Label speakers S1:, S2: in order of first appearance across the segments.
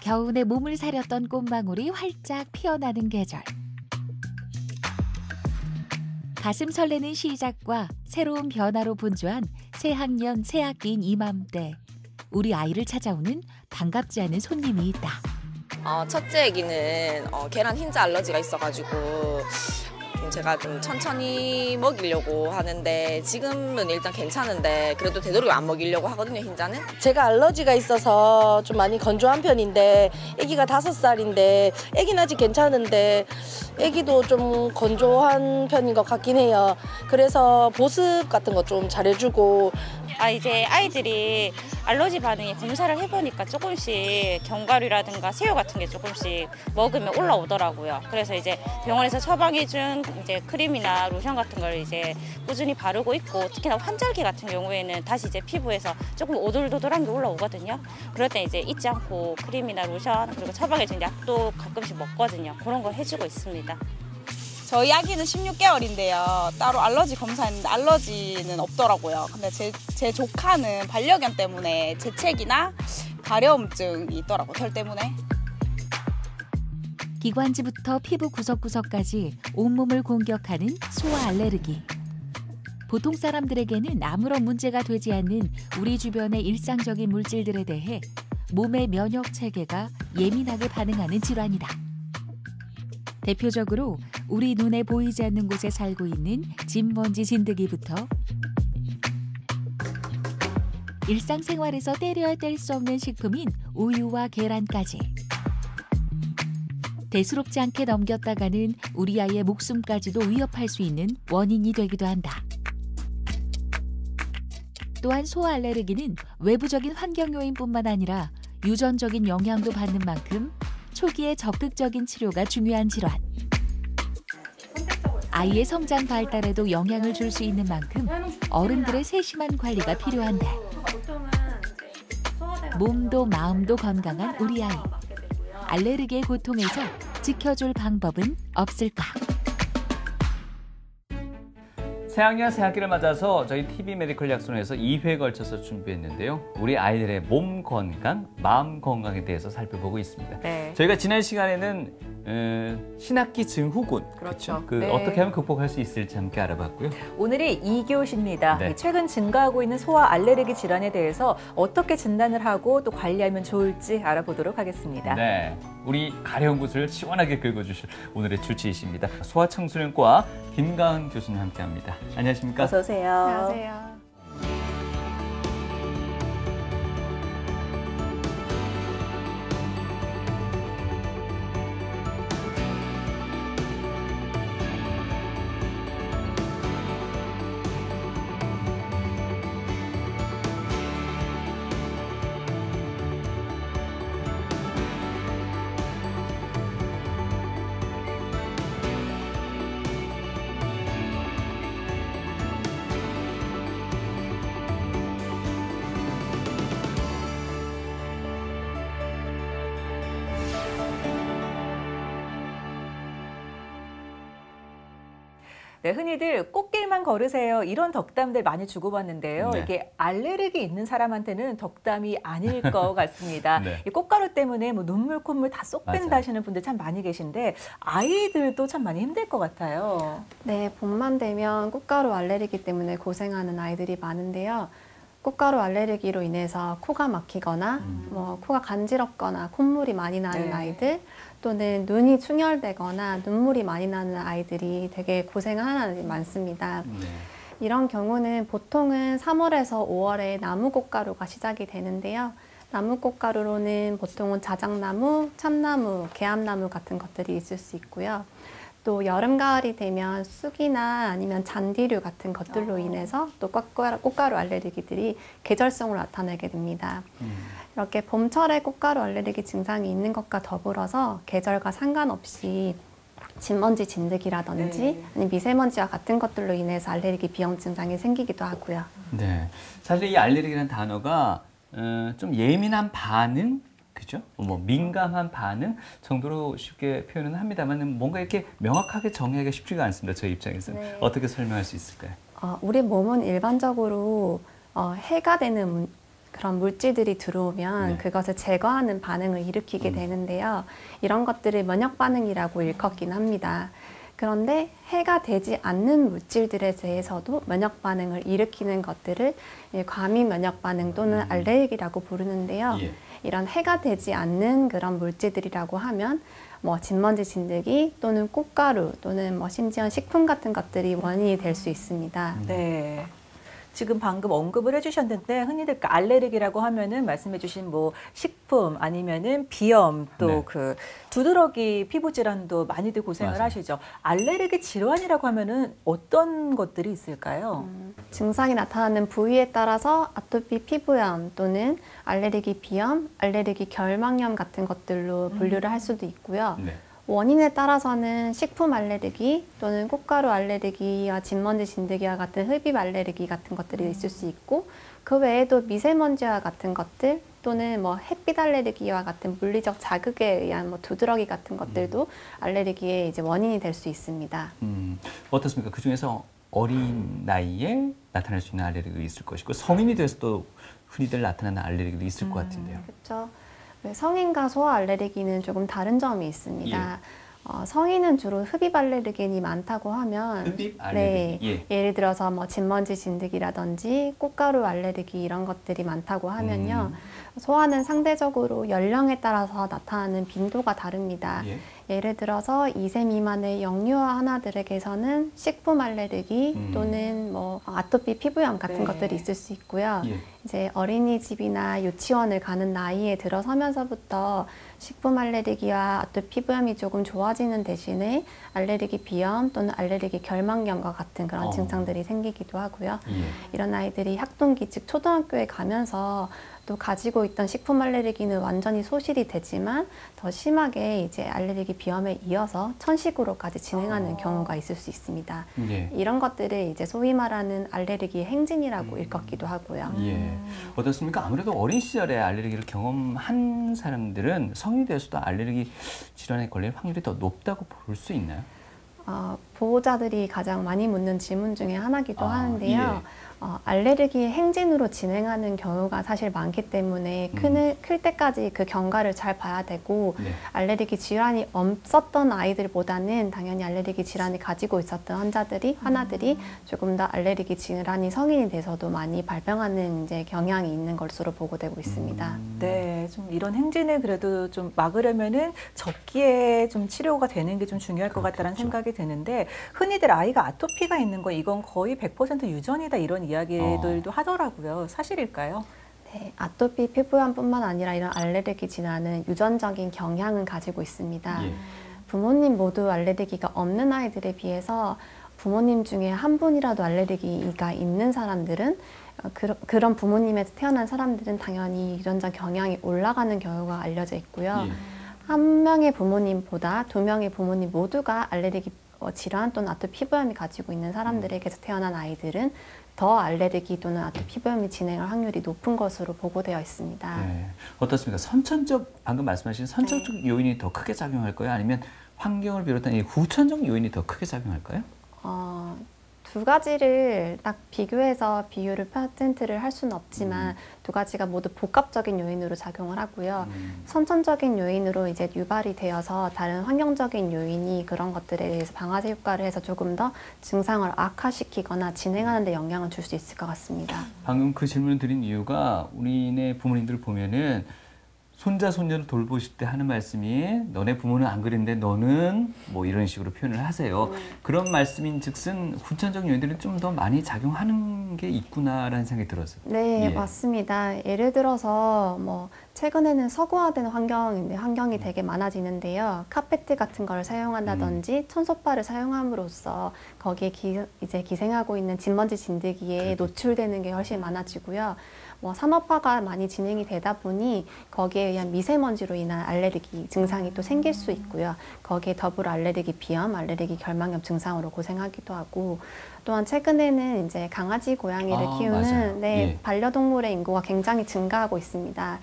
S1: 겨우내 몸을 사렸던 꽃망울이 활짝 피어나는 계절. 가슴 설레는 시작과 새로운 변화로 분주한 새학년 새학기인 이맘때 우리 아이를 찾아오는 반갑지 않은 손님이 있다.
S2: 첫째 아기는 계란 흰자 알러지가 있어가지고 제가 좀 천천히 먹이려고 하는데 지금은 일단 괜찮은데 그래도 되도록 안 먹이려고 하거든요, 흰자는.
S3: 제가 알러지가 있어서 좀 많이 건조한 편인데 아기가 5살인데 아기는 아직 괜찮은데 아기도 좀 건조한 편인 것 같긴 해요. 그래서 보습 같은 거 좀 잘해주고
S4: 이제 아이들이 알러지 반응이 검사를 해보니까 조금씩 견과류라든가 새우 같은 게 조금씩 먹으면 올라오더라고요. 그래서 이제 병원에서 처방해준 이제 크림이나 로션 같은 걸 이제 꾸준히 바르고 있고 특히나 환절기 같은 경우에는 다시 이제 피부에서 조금 오돌도돌한 게 올라오거든요. 그럴 때 이제 잊지 않고 크림이나 로션 그리고 처방해준 약도 가끔씩 먹거든요. 그런 거 해주고 있습니다.
S5: 저희 아기는 16개월인데요. 따로 알러지 검사했는데 알러지는 없더라고요. 근데 제 조카는 반려견 때문에 재채기나 가려움증이 있더라고요. 털 때문에.
S1: 기관지부터 피부 구석구석까지 온몸을 공격하는 소아 알레르기. 보통 사람들에게는 아무런 문제가 되지 않는 우리 주변의 일상적인 물질들에 대해 몸의 면역 체계가 예민하게 반응하는 질환이다. 대표적으로 우리 눈에 보이지 않는 곳에 살고 있는 진먼지 진드기부터 일상생활에서 떼려야 뗄 수 없는 식품인 우유와 계란까지 대수롭지 않게 넘겼다가는 우리 아이의 목숨까지도 위협할 수 있는 원인이 되기도 한다. 또한 소아 알레르기는 외부적인 환경 요인뿐만 아니라 유전적인 영향도 받는 만큼 초기에 적극적인 치료가 중요한 질환. 아이의 성장 발달에도 영향을 줄 수 있는 만큼 어른들의 세심한 관리가 필요한데 몸도 마음도 건강한 우리 아이. 알레르기의 고통에서 지켜줄 방법은 없을까?
S6: 새학년 새학기를 맞아서 저희 TV 메디컬 약손에서 2회에 걸쳐서 준비했는데요. 우리 아이들의 몸 건강, 마음 건강에 대해서 살펴보고 있습니다.
S7: 네.
S6: 저희가 지난 시간에는 신학기 증후군,
S7: 그렇죠.
S6: 네. 어떻게 하면 극복할 수 있을지 함께 알아봤고요.
S7: 오늘이 2교시입니다.
S6: 네.
S7: 최근 증가하고 있는 소아 알레르기 질환에 대해서 어떻게 진단을 하고 또 관리하면 좋을지 알아보도록 하겠습니다.
S6: 네, 우리 가려운 곳을 시원하게 긁어주실 오늘의 주치의십니다. 소아청소년과 김가은 교수님 함께합니다. 안녕하십니까?
S7: 어서 오세요.
S5: 안녕하세요.
S7: 네, 흔히들 꽃길만 걸으세요 이런 덕담들 많이 주고받는데요.
S6: 네.
S7: 이게 알레르기 있는 사람한테는 덕담이 아닐 것 같습니다.
S6: 네.
S7: 이 꽃가루 때문에 뭐 눈물, 콧물 다 쏙 뺀다
S6: 맞아요.
S7: 하시는 분들 참 많이 계신데 아이들도 참 많이 힘들 것 같아요.
S8: 네, 봄만 되면 꽃가루 알레르기 때문에 고생하는 아이들이 많은데요. 꽃가루 알레르기로 인해서 코가 막히거나 뭐 코가 간지럽거나 콧물이 많이 나는
S7: 네.
S8: 아이들 또는 눈이 충혈되거나 눈물이 많이 나는 아이들이 되게 고생하는 아이들이 많습니다.
S6: 네.
S8: 이런 경우는 보통은 3월에서 5월에 나무꽃가루가 시작이 되는데요. 나무꽃가루로는 보통은 자작나무, 참나무, 개암나무 같은 것들이 있을 수 있고요. 또 여름, 가을이 되면 쑥이나 아니면 잔디류 같은 것들로 인해서 또 꽃가루 알레르기들이 계절성으로 나타나게 됩니다. 이렇게 봄철에 꽃가루 알레르기 증상이 있는 것과 더불어서 계절과 상관없이 진먼지 진드기라든지
S7: 네.
S8: 아니면 미세먼지와 같은 것들로 인해서 알레르기 비염 증상이 생기기도 하고요.
S6: 네, 사실 이 알레르기라는 단어가 좀 예민한 반응, 그죠? 뭐 민감한 반응 정도로 쉽게 표현은 합니다만 뭔가 이렇게 명확하게 정의하기가 쉽지가 않습니다. 저희 입장에서는.
S8: 네.
S6: 어떻게 설명할 수 있을까요?
S8: 우리 몸은 일반적으로 해가 되는 그런 물질들이 들어오면
S6: 네.
S8: 그것을 제거하는 반응을 일으키게 되는데요. 이런 것들을 면역 반응이라고 일컫긴 합니다. 그런데 해가 되지 않는 물질들에 대해서도 면역 반응을 일으키는 것들을 과민 면역 반응 또는 알레르기라고 부르는데요.
S6: 예.
S8: 이런 해가 되지 않는 그런 물질들이라고 하면 뭐 진먼지 진드기 또는 꽃가루 또는 뭐 심지어 식품 같은 것들이 원인이 될 수 있습니다.
S7: 네. 지금 방금 언급을 해주셨는데 흔히들 알레르기라고 하면은 말씀해주신 뭐 식품 아니면은 비염 또
S6: 네.
S7: 그 두드러기 피부 질환도 많이들 고생을
S6: 맞아요.
S7: 하시죠. 알레르기 질환이라고 하면은 어떤 것들이 있을까요?
S8: 증상이 나타나는 부위에 따라서 아토피 피부염 또는 알레르기 비염, 알레르기 결막염 같은 것들로 분류를 할 수도 있고요.
S6: 네.
S8: 원인에 따라서는 식품 알레르기 또는 꽃가루 알레르기와 진먼지 진드기와 같은 흡입 알레르기 같은 것들이 있을 수 있고 그 외에도 미세먼지와 같은 것들 또는 뭐 햇빛 알레르기와 같은 물리적 자극에 의한 뭐 두드러기 같은 것들도 알레르기의 이제 원인이 될 수 있습니다.
S6: 어떻습니까? 그 중에서 어린 나이에 나타날 수 있는 알레르기가 있을 것이고 성인이 돼서도 흔히들 나타나는 알레르기도 있을 것 같은데요.
S8: 그렇죠. 성인과 소아 알레르기는 조금 다른 점이 있습니다. 성인은 주로 흡입 알레르겐이 많다고 하면
S6: 흡입 알레르기.
S8: 예를 들어서 뭐 진먼지 진드기라든지 꽃가루 알레르기 이런 것들이 많다고 하면요. 소아는 상대적으로 연령에 따라서 나타나는 빈도가 다릅니다. 예를 들어서 2세 미만의 영유아 하나들에게서는 식품 알레르기 또는 뭐 아토피 피부염 같은 것들이 있을 수 있고요. 이제 어린이집이나 유치원을 가는 나이에 들어서면서부터 식품 알레르기와 아토피 피부염이 조금 좋아지는 대신에 알레르기 비염 또는 알레르기 결막염과 같은 그런 증상들이 생기기도 하고요. 이런 아이들이 학동기 즉 초등학교에 가면서 또 가지고 있던 식품 알레르기는 완전히 소실이 되지만 더 심하게 이제 알레르기 비염에 이어서 천식으로까지 진행하는 경우가 있을 수 있습니다. 이런 것들을 이제 소위 말하는 알레르기 행진이라고 일컫기도 하고요.
S6: 어떻습니까? 아무래도 어린 시절에 알레르기를 경험한 사람들은 성인이 돼서도 알레르기 질환에 걸릴 확률이 더 높다고 볼 수 있나요?
S8: 보호자들이 가장 많이 묻는 질문 중에 하나기도 하는데요. 알레르기 행진으로 진행하는 경우가 사실 많기 때문에 클 때까지 그 경과를 잘 봐야 되고 알레르기 질환이 없었던 아이들보다는 당연히 알레르기 질환을 가지고 있었던 하나들이 조금 더 알레르기 질환이 성인이 돼서도 많이 발병하는 이제 경향이 있는 것으로 보고되고 있습니다.
S7: 네, 좀 이런 행진을 그래도 좀 막으려면은 적기에 좀 치료가 되는 게 좀 중요할 것 같다는 생각이 드는데 흔히들 아이가 아토피가 있는 거 이건 거의 100% 유전이다 이런 이야기들도 하더라고요. 사실일까요?
S8: 네, 아토피 피부염뿐만 아니라 이런 알레르기 질환은 유전적인 경향은 가지고 있습니다. 부모님 모두 알레르기가 없는 아이들에 비해서 부모님 중에 한 분이라도 알레르기가 있는 사람들은 그런 부모님에서 태어난 사람들은 당연히 유전적 경향이 올라가는 경우가 알려져 있고요. 한 명의 부모님보다 두 명의 부모님 모두가 알레르기 질환 또는 아토피 피부염이 가지고 있는 사람들에게서 태어난 아이들은 더 알레르기 또는 아토피 피부염이 진행할 확률이 높은 것으로 보고되어 있습니다.
S6: 어떻습니까? 방금 말씀하신 선천적 요인이 더 크게 작용할까요? 아니면 환경을 비롯한 이 후천적 요인이 더 크게 작용할까요?
S8: 두 가지를 딱 비교해서 비율을 퍼센트를 할 수는 없지만 두 가지가 모두 복합적인 요인으로 작용을 하고요. 선천적인 요인으로 이제 유발이 되어서 다른 환경적인 요인이 그런 것들에 대해서 방아쇠 효과를 해서 조금 더 증상을 악화시키거나 진행하는 데 영향을 줄 수 있을 것 같습니다.
S6: 방금 그 질문을 드린 이유가 우리네 부모님들 보면은 손자, 손녀를 돌보실 때 하는 말씀이 너네 부모는 안 그랬는데 너는 뭐 이런 식으로 표현을 하세요. 그런 말씀인 즉슨 후천적 요인들이 좀 더 많이 작용하는 게 있구나라는 생각이 들었어요.
S8: 네, 맞습니다. 예를 들어서 뭐 최근에는 서구화된 환경이 되게 많아지는데요. 카페트 같은 걸 사용한다든지 천소파를 사용함으로써 거기에 이제 기생하고 있는 진먼지 진드기에 노출되는 게 훨씬 많아지고요. 뭐 산업화가 많이 진행이 되다 보니 거기에 의한 미세먼지로 인한 알레르기 증상이 또 생길 수 있고요. 거기에 더불어 알레르기 비염, 알레르기 결막염 증상으로 고생하기도 하고 또한 최근에는 이제 강아지, 고양이를 키우는 반려동물의 인구가 굉장히 증가하고 있습니다.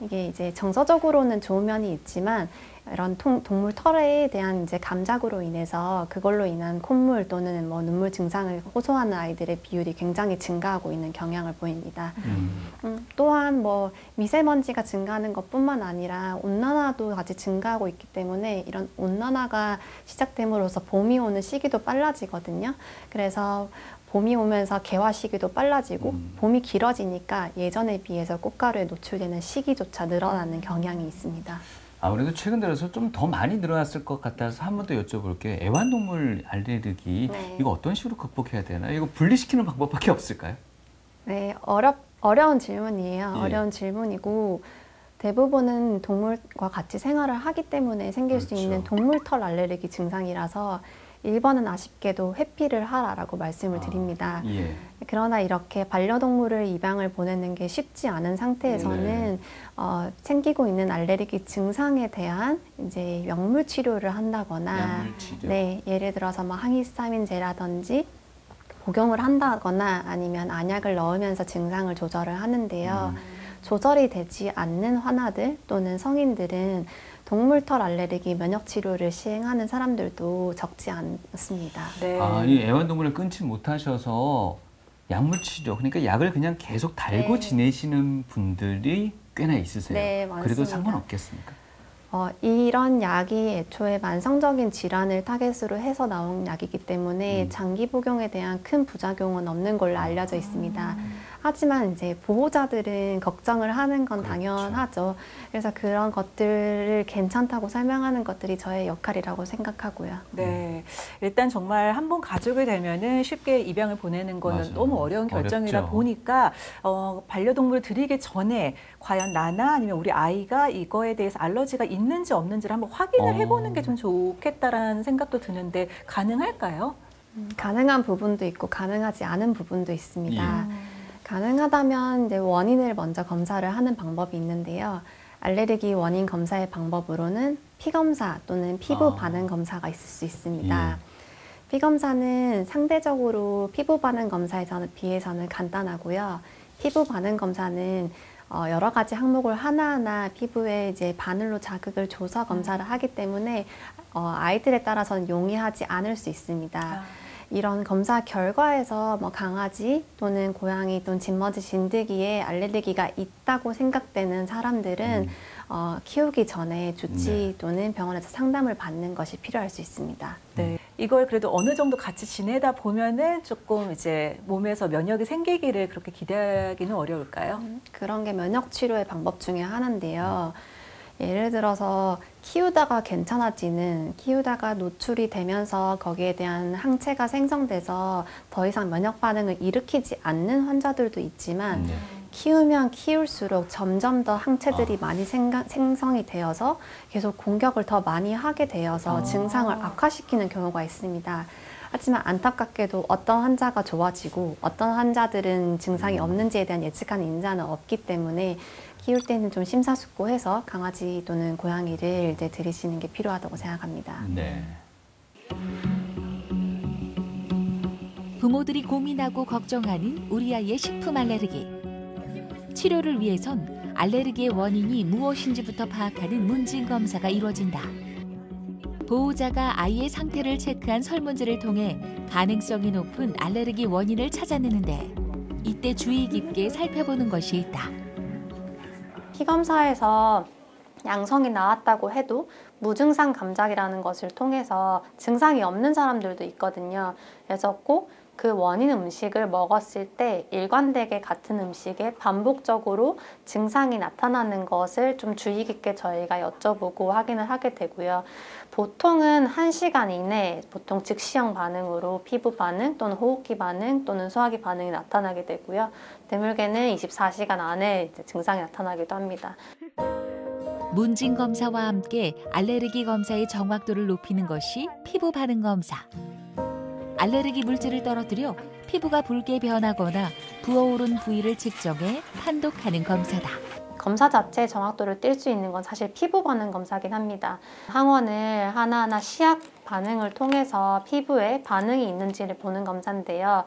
S8: 이게 이제 정서적으로는 좋은 면이 있지만 이런 동물 털에 대한 이제 감작으로 인해서 그걸로 인한 콧물 또는 뭐 눈물 증상을 호소하는 아이들의 비율이 굉장히 증가하고 있는 경향을 보입니다. 또한 뭐 미세먼지가 증가하는 것뿐만 아니라 온난화도 같이 증가하고 있기 때문에 이런 온난화가 시작됨으로써 봄이 오는 시기도 빨라지거든요. 그래서 봄이 오면서 개화 시기도 빨라지고 봄이 길어지니까 예전에 비해서 꽃가루에 노출되는 시기조차 늘어나는 경향이 있습니다.
S6: 아무래도 최근 들어서 좀 더 많이 늘어났을 것 같아서 한 번 더 여쭤볼게요. 애완동물 알레르기
S8: 네.
S6: 이거 어떤 식으로 극복해야 되나요? 이거 분리시키는 방법밖에 없을까요?
S8: 네, 어려운 질문이에요.
S6: 예.
S8: 어려운 질문이고 대부분은 동물과 같이 생활을 하기 때문에 생길 수
S6: 그렇죠.
S8: 있는 동물털 알레르기 증상이라서 1번은 아쉽게도 회피를 하라라고 말씀을 드립니다.
S6: 예.
S8: 그러나 이렇게 반려동물을 입양을 보내는 게 쉽지 않은 상태에서는 생기고 있는 알레르기 증상에 대한 이제 약물 치료를 한다거나
S6: 약물 치료.
S8: 네, 예를 들어서 뭐 항히스타민제라든지 복용을 한다거나 아니면 안약을 넣으면서 증상을 조절을 하는데요. 조절이 되지 않는 환아들 또는 성인들은 동물털 알레르기 면역 치료를 시행하는 사람들도 적지 않습니다.
S7: 네.
S6: 아, 이 애완동물을 끊지 못하셔서 약물 치료, 그러니까 약을 그냥 계속 달고
S8: 네.
S6: 지내시는 분들이 꽤나 있으세요.
S8: 네,
S6: 그래도
S8: 많습니다.
S6: 상관없겠습니까?
S8: 이런 약이 애초에 만성적인 질환을 타겟으로 해서 나온 약이기 때문에 장기 복용에 대한 큰 부작용은 없는 걸로 알려져 있습니다. 하지만 이제 보호자들은 걱정을 하는 건
S6: 그렇죠.
S8: 당연하죠. 그래서 그런 것들을 괜찮다고 설명하는 것들이 저의 역할이라고 생각하고요.
S7: 네, 일단 정말 한 번 가족이 되면은 쉽게 입양을 보내는 거는
S6: 맞아요.
S7: 너무 어려운 결정이라
S6: 어렵죠.
S7: 보니까 반려동물을 들이기 전에 과연 나나 아니면 우리 아이가 이거에 대해서 알러지가 있는지 없는지를 한번 확인을 해보는 게 좀 좋겠다라는 생각도 드는데 가능할까요?
S8: 가능한 부분도 있고 가능하지 않은 부분도 있습니다.
S6: 예.
S8: 가능하다면 이제 원인을 먼저 검사를 하는 방법이 있는데요. 알레르기 원인 검사의 방법으로는 피 검사 또는 피부 반응 검사가 있을 수 있습니다. 피 검사는 상대적으로 피부 반응 검사에 비해서는 간단하고요. 피부 반응 검사는 여러 가지 항목을 하나하나 피부에 이제 바늘로 자극을 줘서 검사를 하기 때문에 아이들에 따라서는 용이하지 않을 수 있습니다. 이런 검사 결과에서 뭐 강아지 또는 고양이 또는 짖머지 진드기에 알레르기가 있다고 생각되는 사람들은 키우기 전에 주치 또는 병원에서 상담을 받는 것이 필요할 수 있습니다.
S7: 네. 이걸 그래도 어느 정도 같이 지내다 보면은 조금 이제 몸에서 면역이 생기기를 그렇게 기대하기는 어려울까요?
S8: 그런 게 면역 치료의 방법 중에 하나인데요. 예를 들어서 키우다가 괜찮아지는, 키우다가 노출이 되면서 거기에 대한 항체가 생성돼서 더 이상 면역 반응을 일으키지 않는 환자들도 있지만 키우면 키울수록 점점 더 항체들이 많이 생성이 되어서 계속 공격을 더 많이 하게 되어서 증상을 악화시키는 경우가 있습니다. 하지만 안타깝게도 어떤 환자가 좋아지고 어떤 환자들은 증상이 없는지에 대한 예측하는 인자는 없기 때문에 키울 때는 좀 심사숙고해서 강아지 또는 고양이를 이제 들이시는 게 필요하다고 생각합니다.
S6: 네.
S1: 부모들이 고민하고 걱정하는 우리 아이의 식품 알레르기. 치료를 위해선 알레르기의 원인이 무엇인지부터 파악하는 문진 검사가 이루어진다. 보호자가 아이의 상태를 체크한 설문지를 통해 가능성이 높은 알레르기 원인을 찾아내는데 이때 주의 깊게 살펴보는 것이 있다.
S8: 피 검사에서 양성이 나왔다고 해도 무증상 감작이라는 것을 통해서 증상이 없는 사람들도 있거든요. 그래서 꼭 그 원인 음식을 먹었을 때 일관되게 같은 음식에 반복적으로 증상이 나타나는 것을 좀 주의 깊게 저희가 여쭤보고 확인을 하게 되고요. 보통은 1시간 이내 보통 즉시형 반응으로 피부 반응 또는 호흡기 반응 또는 소화기 반응이 나타나게 되고요. 드물게는 24시간 안에 이제 증상이 나타나기도 합니다.
S1: 문진 검사와 함께 알레르기 검사의 정확도를 높이는 것이 피부 반응 검사. 알레르기 물질을 떨어뜨려 피부가 붉게 변하거나 부어오른 부위를 측정해 판독하는 검사다.
S8: 검사 자체의 정확도를 띨 수 있는 건 사실 피부 반응 검사긴 합니다. 항원을 하나하나 시약 반응을 통해서 피부에 반응이 있는지를 보는 검사인데요.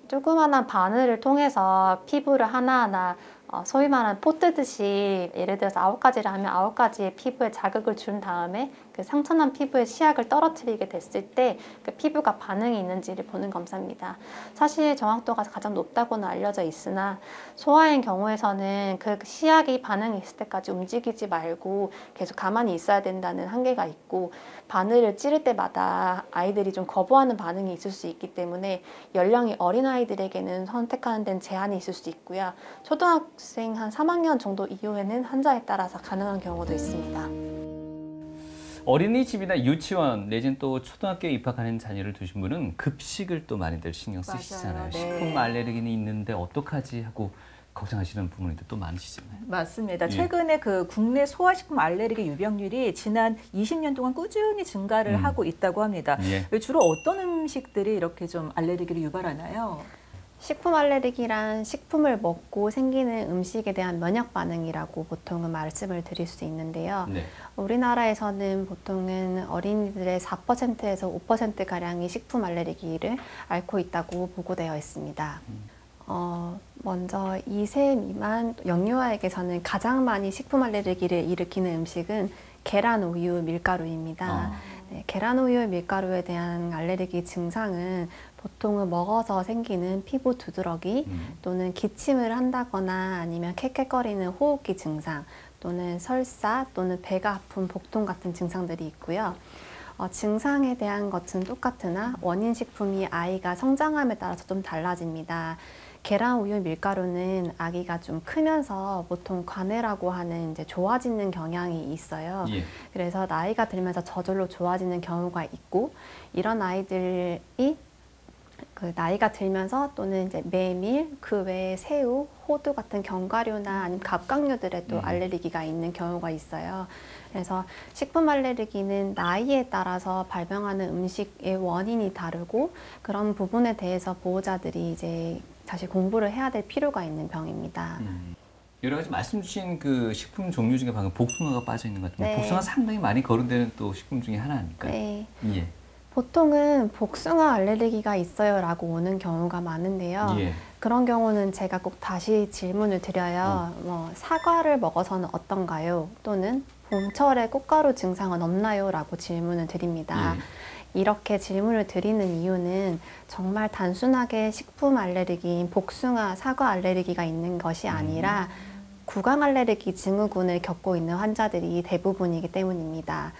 S8: 조그마한 바늘을 통해서 피부를 하나하나 소위 말하는 포 뜨듯이 예를 들어서 9가지를 하면 9가지의 피부에 자극을 준 다음에 그 상처난 피부에 시약을 떨어뜨리게 됐을 때 그 피부가 반응이 있는지를 보는 검사입니다. 사실 정확도가 가장 높다고는 알려져 있으나 소아인 경우에서는 그 시약이 반응이 있을 때까지 움직이지 말고 계속 가만히 있어야 된다는 한계가 있고 바늘을 찌를 때마다 아이들이 좀 거부하는 반응이 있을 수 있기 때문에 연령이 어린 아이들에게는 선택하는 데는 제한이 있을 수 있고요. 초등학생 한 3학년 정도 이후에는 환자에 따라서 가능한 경우도 있습니다.
S6: 어린이집이나 유치원 내지는 또 초등학교에 입학하는 자녀를 두신 분은 급식을 또 많이들 신경 쓰시잖아요.
S7: 맞아요. 네.
S6: 식품 알레르기는 있는데 어떡하지 하고 걱정하시는 부모님들 또 많으시잖아요.
S7: 맞습니다.
S6: 예.
S7: 최근에 그 국내 소아식품 알레르기 유병률이 지난 20년 동안 꾸준히 증가를 하고 있다고 합니다.
S6: 예.
S7: 주로 어떤 음식들이 이렇게 좀 알레르기를 유발하나요?
S8: 식품 알레르기란 식품을 먹고 생기는 음식에 대한 면역 반응이라고 보통은 말씀을 드릴 수 있는데요.
S6: 네.
S8: 우리나라에서는 보통은 어린이들의 4%에서 5%가량이 식품 알레르기를 앓고 있다고 보고되어 있습니다. 먼저 2세 미만 영유아에게서는 가장 많이 식품 알레르기를 일으키는 음식은 계란, 우유, 밀가루입니다. 네, 계란, 우유, 밀가루에 대한 알레르기 증상은 보통은 먹어서 생기는 피부 두드러기 또는 기침을 한다거나 아니면 캑캑거리는 호흡기 증상 또는 설사 또는 배가 아픈 복통 같은 증상들이 있고요. 증상에 대한 것은 똑같으나 원인 식품이 아이가 성장함에 따라서 좀 달라집니다. 계란, 우유, 밀가루는 아기가 좀 크면서 보통 관해라고 하는 이제 좋아지는 경향이 있어요.
S6: 예.
S8: 그래서 나이가 들면서 저절로 좋아지는 경우가 있고 이런 아이들이 그 나이가 들면서 또는 이제 메밀, 그 외에 새우, 호두 같은 견과류나 아니면 갑각류들에 또 알레르기가 있는 경우가 있어요. 그래서 식품 알레르기는 나이에 따라서 발병하는 음식의 원인이 다르고 그런 부분에 대해서 보호자들이 이제 다시 공부를 해야 될 필요가 있는 병입니다.
S6: 여러 가지 말씀 주신 그 식품 종류 중에 방금 복숭아가 빠져 있는 것 같은데
S8: 네.
S6: 복숭아 상당히 많이 거론되는 또 식품 중에 하나 아닐까요?
S8: 네.
S6: 예.
S8: 보통은 복숭아 알레르기가 있어요 라고 오는 경우가 많은데요.
S6: 예.
S8: 그런 경우는 제가 꼭 다시 질문을 드려요. 사과를 먹어서는 어떤가요? 또는 봄철에 꽃가루 증상은 없나요? 라고 질문을 드립니다.
S6: 예.
S8: 이렇게 질문을 드리는 이유는 정말 단순하게 식품 알레르기인 복숭아, 사과 알레르기가 있는 것이 아니라 구강 알레르기 증후군을 겪고 있는 환자들이 대부분이기 때문입니다.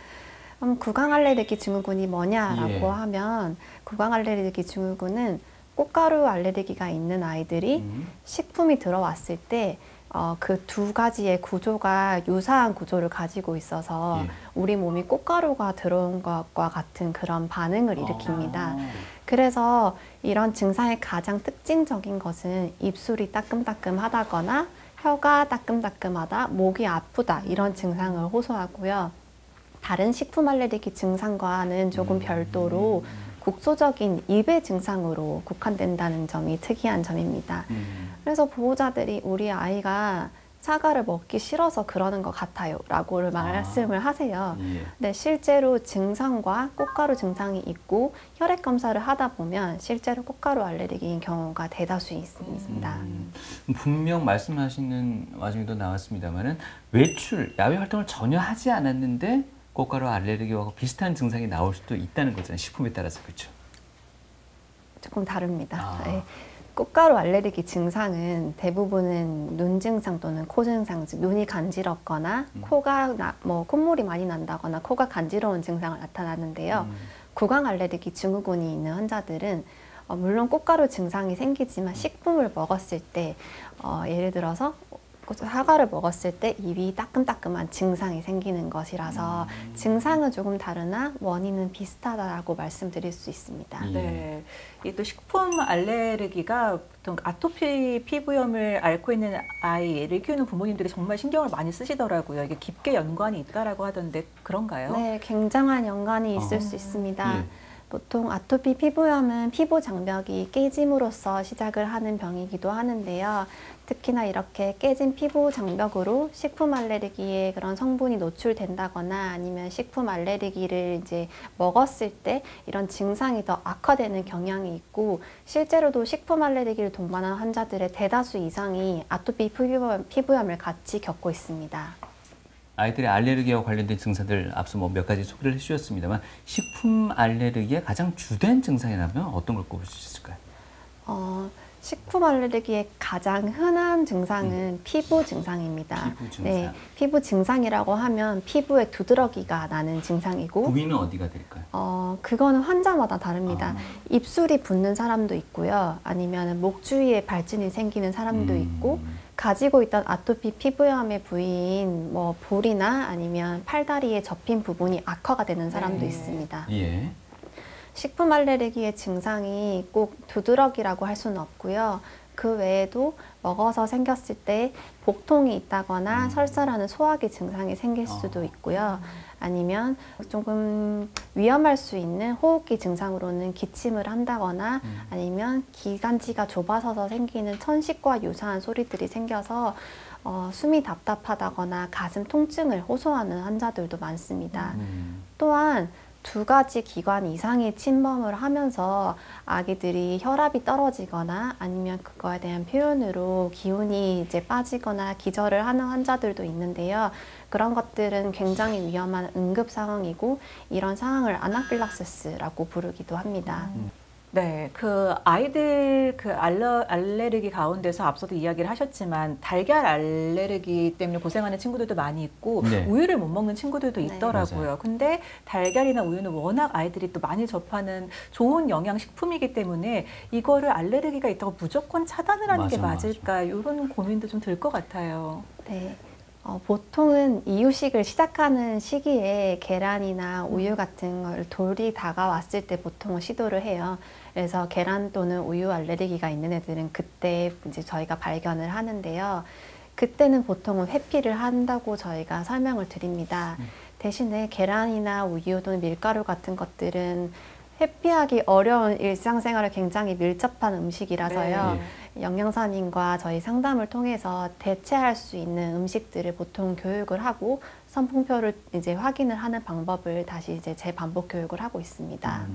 S8: 구강 알레르기 증후군이 뭐냐라고
S6: 예.
S8: 하면 구강 알레르기 증후군은 꽃가루 알레르기가 있는 아이들이 식품이 들어왔을 때 그 두 가지의 구조가 유사한 구조를 가지고 있어서
S6: 예.
S8: 우리 몸이 꽃가루가 들어온 것과 같은 그런 반응을 일으킵니다. 그래서 이런 증상의 가장 특징적인 것은 입술이 따끔따끔하다거나 혀가 따끔따끔하다, 목이 아프다 이런 증상을 호소하고요. 다른 식품 알레르기 증상과는 조금 별도로 국소적인 입의 증상으로 국한된다는 점이 특이한 점입니다. 그래서 보호자들이 우리 아이가 사과를 먹기 싫어서 그러는 것 같아요 라고 말씀을 하세요.
S6: 예.
S8: 근데 실제로 증상과 꽃가루 증상이 있고 혈액 검사를 하다 보면 실제로 꽃가루 알레르기인 경우가 대다수 있습니다.
S6: 분명 말씀하시는 와중에도 나왔습니다만은 외출, 야외 활동을 전혀 하지 않았는데 꽃가루 알레르기와 비슷한 증상이 나올 수도 있다는 거잖아요. 식품에 따라서. 그렇죠?
S8: 조금 다릅니다. 네. 꽃가루 알레르기 증상은 대부분은 눈 증상 또는 코 증상, 즉 눈이 간지럽거나 코가 콧물이 많이 난다거나 코가 간지러운 증상을 나타나는데요. 구강 알레르기 증후군이 있는 환자들은 물론 꽃가루 증상이 생기지만 식품을 먹었을 때 예를 들어서 사과를 먹었을 때 입이 따끔따끔한 증상이 생기는 것이라서 증상은 조금 다르나 원인은 비슷하다고 말씀드릴 수 있습니다.
S6: 예.
S7: 네. 이 또 식품 알레르기가 보통 아토피 피부염을 앓고 있는 아이를 키우는 부모님들이 정말 신경을 많이 쓰시더라고요. 이게 깊게 연관이 있다라고 하던데 그런가요?
S8: 네, 굉장한 연관이 있을 수 있습니다.
S6: 예.
S8: 보통 아토피 피부염은 피부 장벽이 깨짐으로써 시작을 하는 병이기도 하는데요. 특히나 이렇게 깨진 피부 장벽으로 식품 알레르기에 그런 성분이 노출된다거나 아니면 식품 알레르기를 이제 먹었을 때 이런 증상이 더 악화되는 경향이 있고, 실제로도 식품 알레르기를 동반한 환자들의 대다수 이상이 아토피 피부염을 같이 겪고 있습니다.
S6: 아이들의 알레르기와 관련된 증상들 앞서 뭐 몇 가지 소개를 해주셨습니다만 식품 알레르기의 가장 주된 증상이라면 어떤 걸 꼽을 수 있을까요?
S8: 식품 알레르기의 가장 흔한 증상은 피부 증상입니다.
S6: 피부 증상.
S8: 네, 피부 증상이라고 하면 피부에 두드러기가 나는 증상이고,
S6: 부위는 어디가 될까요?
S8: 그거는 환자마다 다릅니다. 입술이 붓는 사람도 있고요. 아니면 목 주위에 발진이 생기는 사람도 있고, 가지고 있던 아토피 피부염의 부위인 뭐 볼이나 아니면 팔다리에 접힌 부분이 악화가 되는 사람도 있습니다.
S6: 예.
S8: 식품 알레르기의 증상이 꼭 두드러기라고 할 수는 없고요. 그 외에도 먹어서 생겼을 때 복통이 있다거나 설사라는 소화기 증상이 생길 수도 있고요. 아니면 조금 위험할 수 있는 호흡기 증상으로는 기침을 한다거나 아니면 기관지가 좁아서서 생기는 천식과 유사한 소리들이 생겨서 숨이 답답하다거나 가슴 통증을 호소하는 환자들도 많습니다. 또한 2가지 기관 이상의 침범을 하면서 아기들이 혈압이 떨어지거나 아니면 그거에 대한 표현으로 기운이 이제 빠지거나 기절을 하는 환자들도 있는데요. 그런 것들은 굉장히 위험한 응급 상황이고, 이런 상황을 아나필락시스라고 부르기도 합니다.
S7: 네, 그 아이들 그 알레르기 가운데서 앞서도 이야기를 하셨지만 달걀 알레르기 때문에 고생하는 친구들도 많이 있고
S6: 네.
S7: 우유를 못 먹는 친구들도 있더라고요.
S6: 맞아요.
S7: 근데 달걀이나 우유는 워낙 아이들이 또 많이 접하는 좋은 영양 식품이기 때문에 이거를 알레르기가 있다고 무조건 차단을 하는 게 맞을까? 이런 고민도 좀 들 것 같아요.
S8: 네. 보통은 이유식을 시작하는 시기에 계란이나 우유 같은 걸 돌이 다가왔을 때 보통은 시도를 해요. 그래서 계란 또는 우유 알레르기가 있는 애들은 그때 이제 저희가 발견을 하는데요. 그때는 보통은 회피를 한다고 저희가 설명을 드립니다. 대신에 계란이나 우유 또는 밀가루 같은 것들은 회피하기 어려운 일상생활에 굉장히 밀접한 음식이라서요.
S6: 네.
S8: 영양사님과 저희 상담을 통해서 대체할 수 있는 음식들을 보통 교육을 하고 성분표를 이제 확인을 하는 방법을 다시 이제 재반복 교육을 하고 있습니다.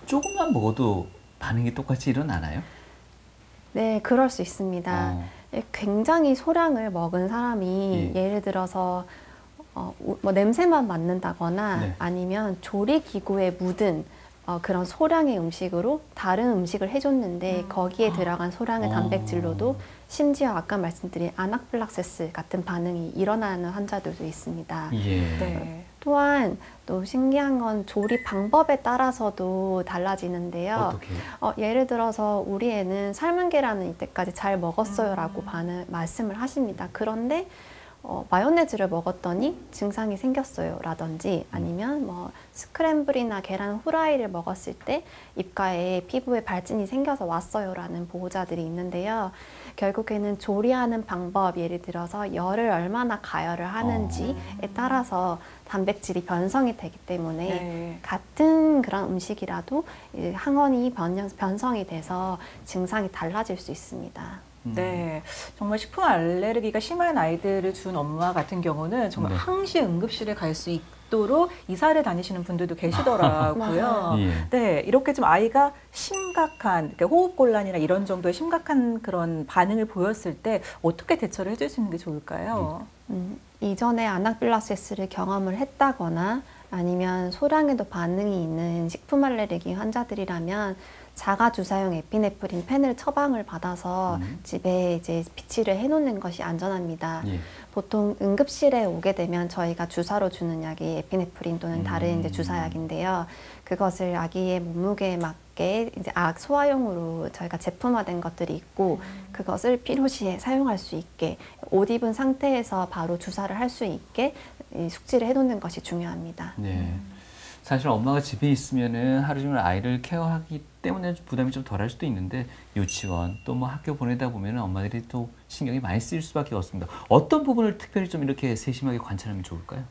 S6: 조금만 먹어도 반응이 똑같이 일어나나요?
S8: 네, 그럴 수 있습니다. 굉장히 소량을 먹은 사람이 예를 들어서 뭐 냄새만 맡는다거나
S6: 네.
S8: 아니면 조리기구에 묻은 그런 소량의 음식으로 다른 음식을 해줬는데 거기에 들어간 소량의 단백질로도 심지어 아까 말씀드린 아나필락시스 같은 반응이 일어나는 환자들도 있습니다.
S6: 예.
S7: 네.
S8: 또한 또 신기한 건 조리 방법에 따라서도 달라지는데요.
S6: 어떻게?
S8: 예를 들어서 우리 애는 삶은 계란은 이때까지 잘 먹었어요 라고 말씀을 하십니다. 그런데 마요네즈를 먹었더니 증상이 생겼어요 라든지 아니면 뭐 스크램블이나 계란 후라이를 먹었을 때 입가에 피부에 발진이 생겨서 왔어요 라는 보호자들이 있는데요. 결국에는 조리하는 방법, 예를 들어서 열을 얼마나 가열을 하는지에 따라서 단백질이 변성이 되기 때문에 같은 그런 음식이라도 항원이 변성이 돼서 증상이 달라질 수 있습니다.
S7: 네, 정말 식품 알레르기가 심한 아이들을 둔 엄마 같은 경우는 정말 항시 응급실에 갈 수 있도록 이사를 다니시는 분들도 계시더라고요. 네, 이렇게 좀 아이가 심각한 그러니까 호흡곤란이나 이런 정도의 심각한 그런 반응을 보였을 때 어떻게 대처를 해줄 수 있는 게 좋을까요?
S8: 이전에 아나필락시스를 경험을 했다거나 아니면 소량에도 반응이 있는 식품 알레르기 환자들이라면 자가 주사용 에피네프린 펜을 처방을 받아서 집에 이제 비치를 해놓는 것이 안전합니다. 보통 응급실에 오게 되면 저희가 주사로 주는 약이 에피네프린 또는 다른 이제 주사약인데요. 그것을 아기의 몸무게에 맞게 이제 소화용으로 저희가 제품화된 것들이 있고 그것을 필요시에 사용할 수 있게 옷 입은 상태에서 바로 주사를 할 수 있게 숙지를 해놓는 것이 중요합니다.
S6: 네. 사실 엄마가 집에 있으면은 하루 종일 아이를 케어하기 때문에 부담이 좀 덜할 수도 있는데 유치원 또 뭐 학교 보내다 보면은 엄마들이 또 신경이 많이 쓰일 수밖에 없습니다. 어떤 부분을 특별히 좀 이렇게 세심하게 관찰하면 좋을까요?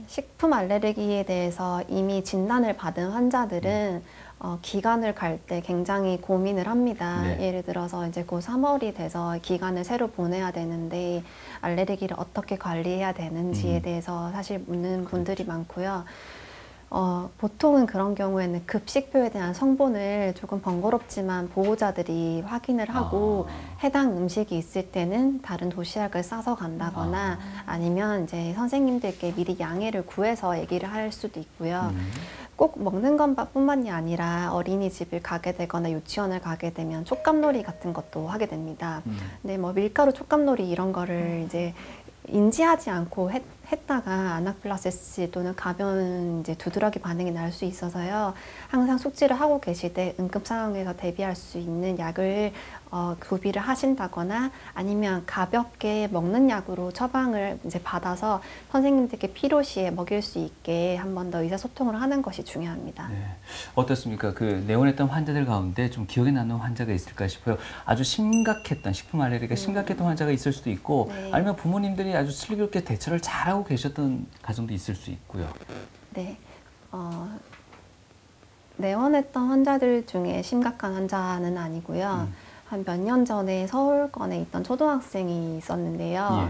S8: 식품 알레르기에 대해서 이미 진단을 받은 환자들은 기간을 갈 때 굉장히 고민을 합니다.
S6: 네.
S8: 예를 들어서 이제 곧 3월이 돼서 기간을 새로 보내야 되는데 알레르기를 어떻게 관리해야 되는지에 대해서 사실 묻는 분들이 많고요. 보통은 그런 경우에는 급식표에 대한 성분을 조금 번거롭지만 보호자들이 확인을 하고 해당 음식이 있을 때는 다른 도시락을 싸서 간다거나 아니면 이제 선생님들께 미리 양해를 구해서 얘기를 할 수도 있고요. 꼭 먹는 것뿐만이 아니라 어린이집을 가게 되거나 유치원을 가게 되면 촉감놀이 같은 것도 하게 됩니다. 근데 뭐 밀가루 촉감놀이 이런 거를 이제 인지하지 않고 했다가 아나필락시스 또는 가벼운 이제 두드러기 반응이 날 수 있어서요. 항상 숙지를 하고 계실 때 응급 상황에서 대비할 수 있는 약을 구비를 하신다거나 아니면 가볍게 먹는 약으로 처방을 이제 받아서 선생님들께 필요시에 먹일 수 있게 한 번 더 의사소통을 하는 것이 중요합니다.
S6: 네. 어떻습니까? 그 내원했던 환자들 가운데 좀 기억에 남는 환자가 있을까 싶어요. 아주 심각했던 식품 알레르기가 심각했던 환자가 있을 수도 있고
S8: 네.
S6: 아니면 부모님들이 아주 슬기롭게 대처를 잘하고 계셨던 가정도 있을 수 있고요.
S8: 네. 내원했던 환자들 중에 심각한 환자는 아니고요. 한 몇 년 전에 서울권에 있던 초등학생이 있었는데요.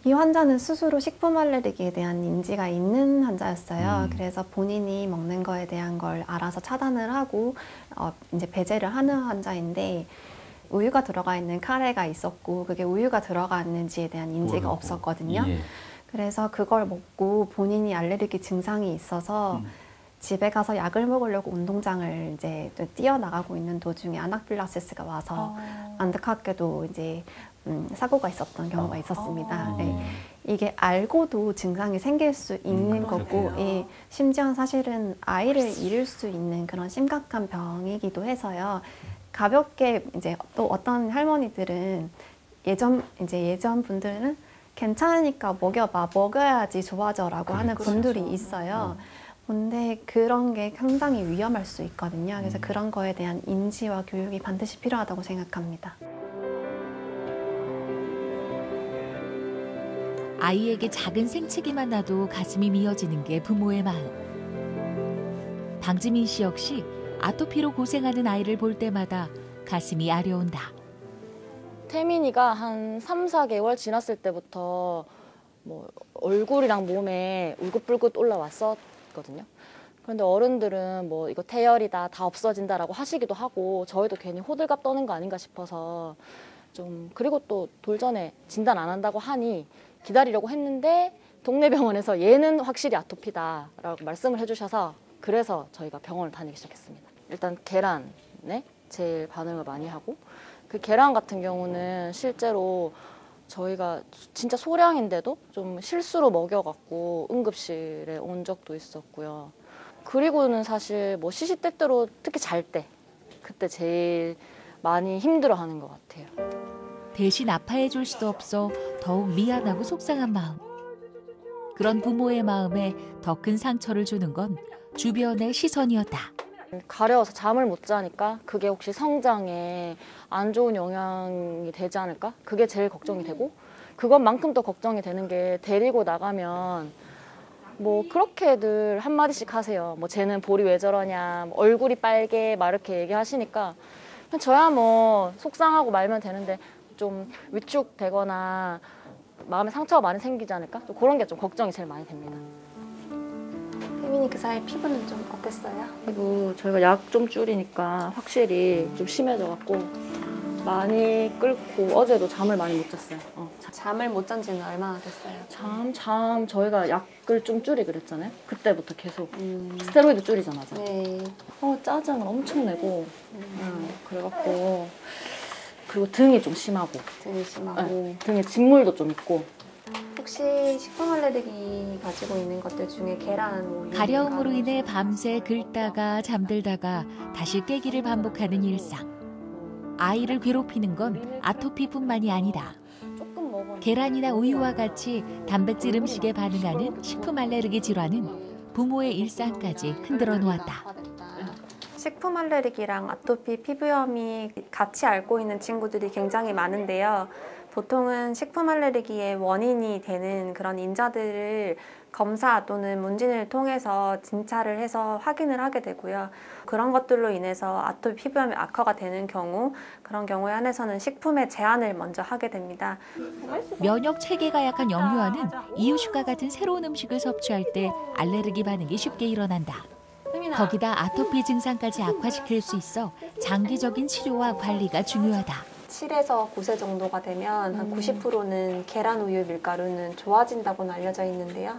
S8: 이 환자는 스스로 식품 알레르기에 대한 인지가 있는 환자였어요. 그래서 본인이 먹는 거에 대한 걸 알아서 차단을 하고 이제 배제를 하는 환자인데 우유가 들어가 있는 카레가 있었고 그게 우유가 들어가 있는지에 대한 인지가 없었거든요.
S6: 예.
S8: 그래서 그걸 먹고 본인이 알레르기 증상이 있어서 집에 가서 약을 먹으려고 운동장을 이제 뛰어나가고 있는 도중에 아나필락시스가 와서 안타깝게도 이제 사고가 있었던 경우가 있었습니다. 네. 이게 알고도 증상이 생길 수 있는 거고, 예, 심지어 사실은 아이를 잃을 수 있는 그런 심각한 병이기도 해서요. 가볍게 이제 또 어떤 할머니들은 예전 분들은 괜찮으니까 먹여봐, 먹어야지 좋아져라고 하는 분들이 있어요. 근데 그런 게 상당히 위험할 수 있거든요. 그래서 그런 거에 대한 인지와 교육이 반드시 필요하다고 생각합니다.
S1: 아이에게 작은 생채기만 나도 가슴이 미어지는 게 부모의 마음. 방지민 씨 역시 아토피로 고생하는 아이를 볼 때마다 가슴이 아려온다.
S9: 태민이가 한 3, 4개월 지났을 때부터 뭐 얼굴이랑 몸에 울긋불긋 올라왔었거든요. 그런데 어른들은 뭐 이거 태열이다, 다 없어진다라고 하시기도 하고 저희도 괜히 호들갑 떠는 거 아닌가 싶어서 좀 그리고 또 돌전에 진단 안 한다고 하니 기다리려고 했는데 동네 병원에서 얘는 확실히 아토피다라고 말씀을 해주셔서 그래서 저희가 병원을 다니기 시작했습니다. 일단 계란에 제일 반응을 많이 하고 그 계란 같은 경우는 실제로 저희가 진짜 소량인데도 좀 실수로 먹여갖고 응급실에 온 적도 있었고요. 그리고는 사실 뭐 시시때때로 특히 잘 때 그때 제일 많이 힘들어하는 것 같아요.
S1: 대신 아파해 줄 수도 없어 더욱 미안하고 속상한 마음. 그런 부모의 마음에 더 큰 상처를 주는 건 주변의 시선이었다.
S9: 가려워서 잠을 못 자니까 그게 혹시 성장에 안 좋은 영향이 되지 않을까? 그게 제일 걱정이 되고 그것만큼 또 걱정이 되는 게 데리고 나가면 뭐 그렇게들 한마디씩 하세요. 뭐 쟤는 볼이 왜 저러냐, 뭐 얼굴이 빨개 막 이렇게 얘기하시니까 저야 뭐 속상하고 말면 되는데 좀 위축되거나 마음에 상처가 많이 생기지 않을까? 또 그런 게 좀 걱정이 제일 많이 됩니다.
S8: 혜민이 그 사이 피부는 좀 어땠어요?
S9: 그리고 저희가 약 좀 줄이니까 확실히 좀 심해져갖고 많이 끓고 어제도 잠을 많이 못 잤어요.
S8: 잠을 못 잔 지는 얼마나 됐어요?
S9: 잠 저희가 약을 좀 줄이기로 했잖아요. 그때부터 계속 스테로이드 줄이자마자
S8: 네.
S9: 짜증을 엄청 내고 그래갖고 그리고 등이 좀 심하고
S8: 등이 심하고
S9: 등에 진물도 좀 있고
S8: 혹시 식품 알레르기 가지고 있는 것들 중에 계란, 뭐
S1: 가려움으로 인해 밤새 긁다가 잠들다가 다시 깨기를 반복하는 일상. 아이를 괴롭히는 건 아토피뿐만이 아니다.
S9: 조금 먹었는데
S1: 계란이나 우유와 같이 단백질 음식에 반응하는 식품 알레르기 질환은 부모의 일상까지 흔들어 놓았다.
S8: 식품 알레르기랑 아토피 피부염이 같이 앓고 있는 친구들이 굉장히 많은데요. 보통은 식품 알레르기의 원인이 되는 그런 인자들을 검사 또는 문진을 통해서 진찰을 해서 확인을 하게 되고요. 그런 것들로 인해서 아토피 피부염이 악화가 되는 경우, 그런 경우에 한해서는 식품의 제한을 먼저 하게 됩니다.
S1: 면역 체계가 약한 영유아는 이유식과 같은 새로운 음식을 섭취할 때 알레르기 반응이 쉽게 일어난다. 거기다 아토피 증상까지 악화시킬 수 있어 장기적인 치료와 관리가 중요하다.
S8: 7에서 9세 정도가 되면 한 90%는 계란, 우유, 밀가루는 좋아진다고는 알려져 있는데요.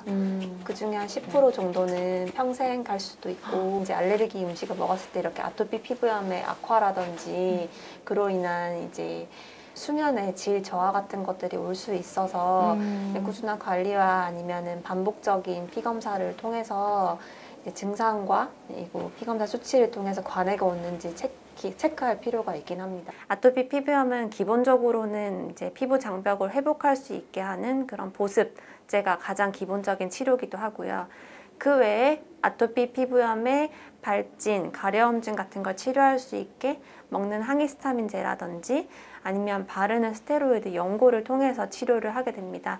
S8: 그중에 한 10% 정도는 평생 갈 수도 있고, 이제 알레르기 음식을 먹었을 때 이렇게 아토피 피부염의 악화라든지 그로 인한 이제 수면의 질 저하 같은 것들이 올 수 있어서 꾸준한 관리와 아니면은 반복적인 피 검사를 통해서 증상과 그리고 피검사 수치를 통해서 관해가 오는지 체크할 필요가 있긴 합니다. 아토피 피부염은 기본적으로는 이제 피부 장벽을 회복할 수 있게 하는 그런 보습제가 가장 기본적인 치료기도 하고요. 그 외에 아토피 피부염의 발진, 가려움증 같은 걸 치료할 수 있게 먹는 항히스타민제라든지 아니면 바르는 스테로이드 연고를 통해서 치료를 하게 됩니다.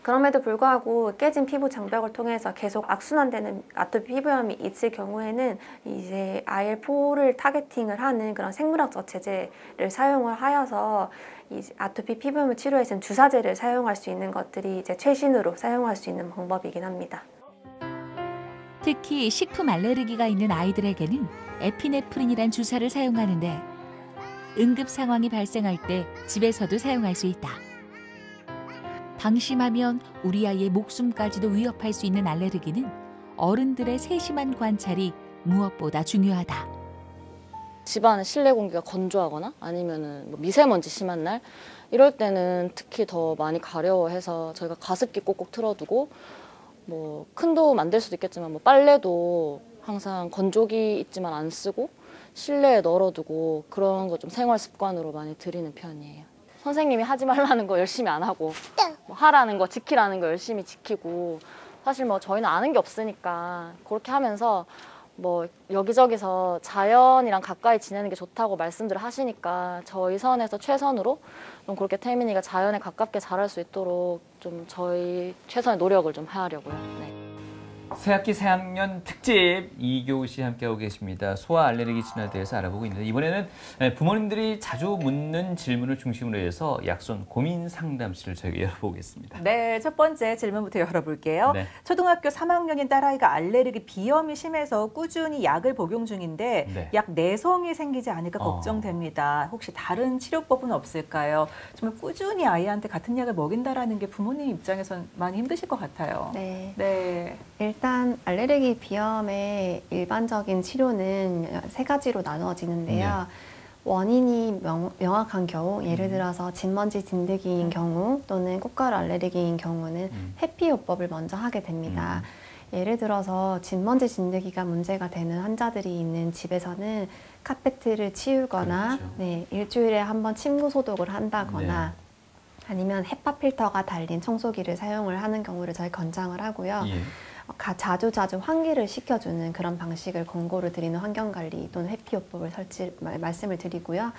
S8: 그럼에도 불구하고 깨진 피부 장벽을 통해서 계속 악순환되는 아토피 피부염이 있을 경우에는 이제 IL-4를 타겟팅을 하는 그런 생물학적 제제를 사용을 하여서 이 아토피 피부염을 치료해 준 주사제를 사용할 수 있는 것들이 이제 최신으로 사용할 수 있는 방법이긴 합니다.
S1: 특히 식품 알레르기가 있는 아이들에게는 에피네프린이란 주사를 사용하는데 응급 상황이 발생할 때 집에서도 사용할 수 있다. 방심하면 우리 아이의 목숨까지도 위협할 수 있는 알레르기는 어른들의 세심한 관찰이 무엇보다 중요하다.
S9: 집안에 실내 공기가 건조하거나 아니면은 뭐 미세먼지 심한 날 이럴 때는 특히 더 많이 가려워해서 저희가 가습기 꼭꼭 틀어두고 뭐 큰 도움 안 될 수도 있겠지만 뭐 빨래도 항상 건조기 있지만 안 쓰고 실내에 널어두고 그런 거 좀 생활 습관으로 많이 들이는 편이에요. 선생님이 하지 말라는 거 열심히 안 하고 뭐 하라는 거 지키라는 거 열심히 지키고 사실 뭐 저희는 아는 게 없으니까 그렇게 하면서 뭐 여기저기서 자연이랑 가까이 지내는 게 좋다고 말씀들 하시니까 저희 선에서 최선으로 좀 그렇게 태민이가 자연에 가깝게 자랄 수 있도록 좀 저희 최선의 노력을 좀 하려고요. 네.
S6: 새학기 새학년 특집 이교우 씨 함께하고 계십니다. 소아 알레르기 진화에 대해서 알아보고 있는데 이번에는 부모님들이 자주 묻는 질문을 중심으로 해서 약손 고민 상담실을 저희가 열어보겠습니다.
S7: 네, 첫 번째 질문부터 열어볼게요.
S6: 네.
S7: 초등학교 3학년인 딸아이가 알레르기 비염이 심해서 꾸준히 약을 복용 중인데
S6: 네.
S7: 약 내성이 생기지 않을까 걱정됩니다. 혹시 다른 치료법은 없을까요? 정말 꾸준히 아이한테 같은 약을 먹인다라는 게 부모님 입장에선 많이 힘드실 것 같아요.
S8: 네. 일단 알레르기 비염의 일반적인 치료는 세 가지로 나누어지는데요. 원인이 명확한 경우, 예를 들어서 진먼지 진드기인 경우 또는 꽃가루 알레르기인 경우는 회피요법을 먼저 하게 됩니다. 예를 들어서 진먼지 진드기가 문제가 되는 환자들이 있는 집에서는 카페트를 치우거나 네, 일주일에 한 번 침구 소독을 한다거나 아니면 헤파 필터가 달린 청소기를 사용을 하는 경우를 저희 권장을 하고요. 자주 환기를 시켜주는 그런 방식을 권고를 드리는 환경관리 또는 회피요법을 말씀을 드리고요.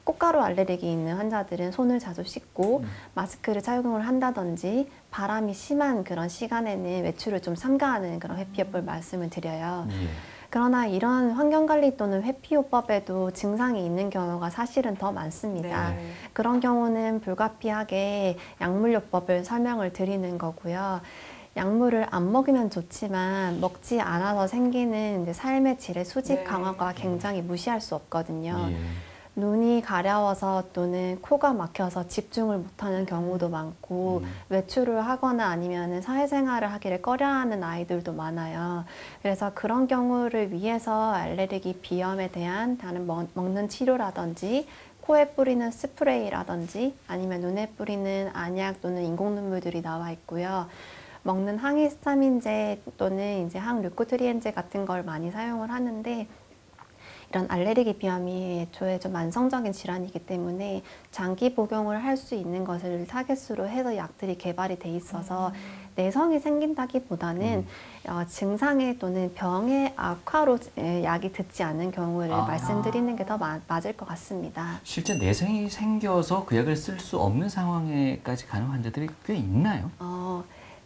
S8: 꽃가루 알레르기 있는 환자들은 손을 자주 씻고 마스크를 착용을 한다든지 바람이 심한 그런 시간에는 외출을 좀 삼가하는 그런 회피요법을 말씀을 드려요. 그러나 이런 환경관리 또는 회피요법에도 증상이 있는 경우가 사실은 더 많습니다. 그런 경우는 불가피하게 약물요법을 설명을 드리는 거고요. 약물을 안 먹으면 좋지만 먹지 않아서 생기는 이제 삶의 질의 수직 강화가 굉장히 무시할 수 없거든요. 눈이 가려워서 또는 코가 막혀서 집중을 못하는 경우도 많고 외출을 하거나 아니면 사회생활을 하기를 꺼려하는 아이들도 많아요. 그래서 그런 경우를 위해서 알레르기 비염에 대한 다른 먹는 치료라든지 코에 뿌리는 스프레이라든지 아니면 눈에 뿌리는 안약 또는 인공눈물들이 나와 있고요. 먹는 항히스타민제 또는 이제 항류코트리엔제 같은 걸 많이 사용을 하는데 이런 알레르기 비염이 애초에 좀 만성적인 질환이기 때문에 장기 복용을 할 수 있는 것을 타겟으로 해서 약들이 개발이 돼 있어서 내성이 생긴다기보다는 증상에 또는 병의 악화로 약이 듣지 않은 경우를 말씀드리는 게 더 맞을 것 같습니다.
S6: 실제 내성이 생겨서 그 약을 쓸 수 없는 상황에까지 가는 환자들이 꽤 있나요?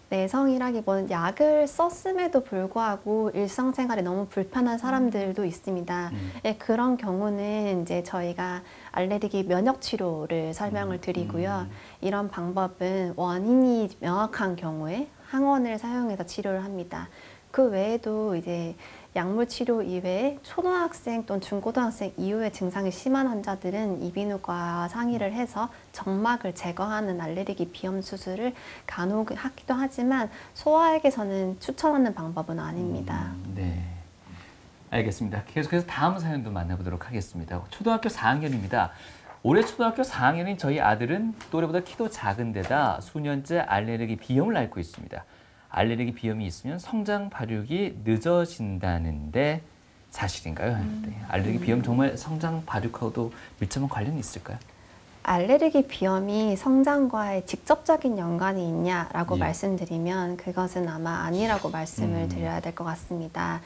S8: 내성이라기보다는 약을 썼음에도 불구하고 일상생활에 너무 불편한 사람들도 있습니다. 그런 경우는 이제 저희가 알레르기 면역 치료를 설명을 드리고요. 이런 방법은 원인이 명확한 경우에 항원을 사용해서 치료를 합니다. 그 외에도 이제 약물 치료 이외에 초등학생 또는 중고등학생 이후에 증상이 심한 환자들은 이비인후과와 상의를 해서 점막을 제거하는 알레르기 비염 수술을 간혹 하기도 하지만 소아에게서는 추천하는 방법은 아닙니다.
S6: 네, 알겠습니다. 계속해서 다음 사연도 만나보도록 하겠습니다. 초등학교 4학년입니다. 올해 초등학교 4학년인 저희 아들은 또래보다 키도 작은 데다 수년째 알레르기 비염을 앓고 있습니다. 알레르기 비염이 있으면 성장 발육이 늦어진다는데 사실인가요? 알레르기 비염 정말 성장 발육하고도 밀접한 관련이 있을까요?
S8: 알레르기 비염이 성장과의 직접적인 연관이 있냐라고 말씀드리면 그것은 아마 아니라고 말씀을 드려야 될 것 같습니다.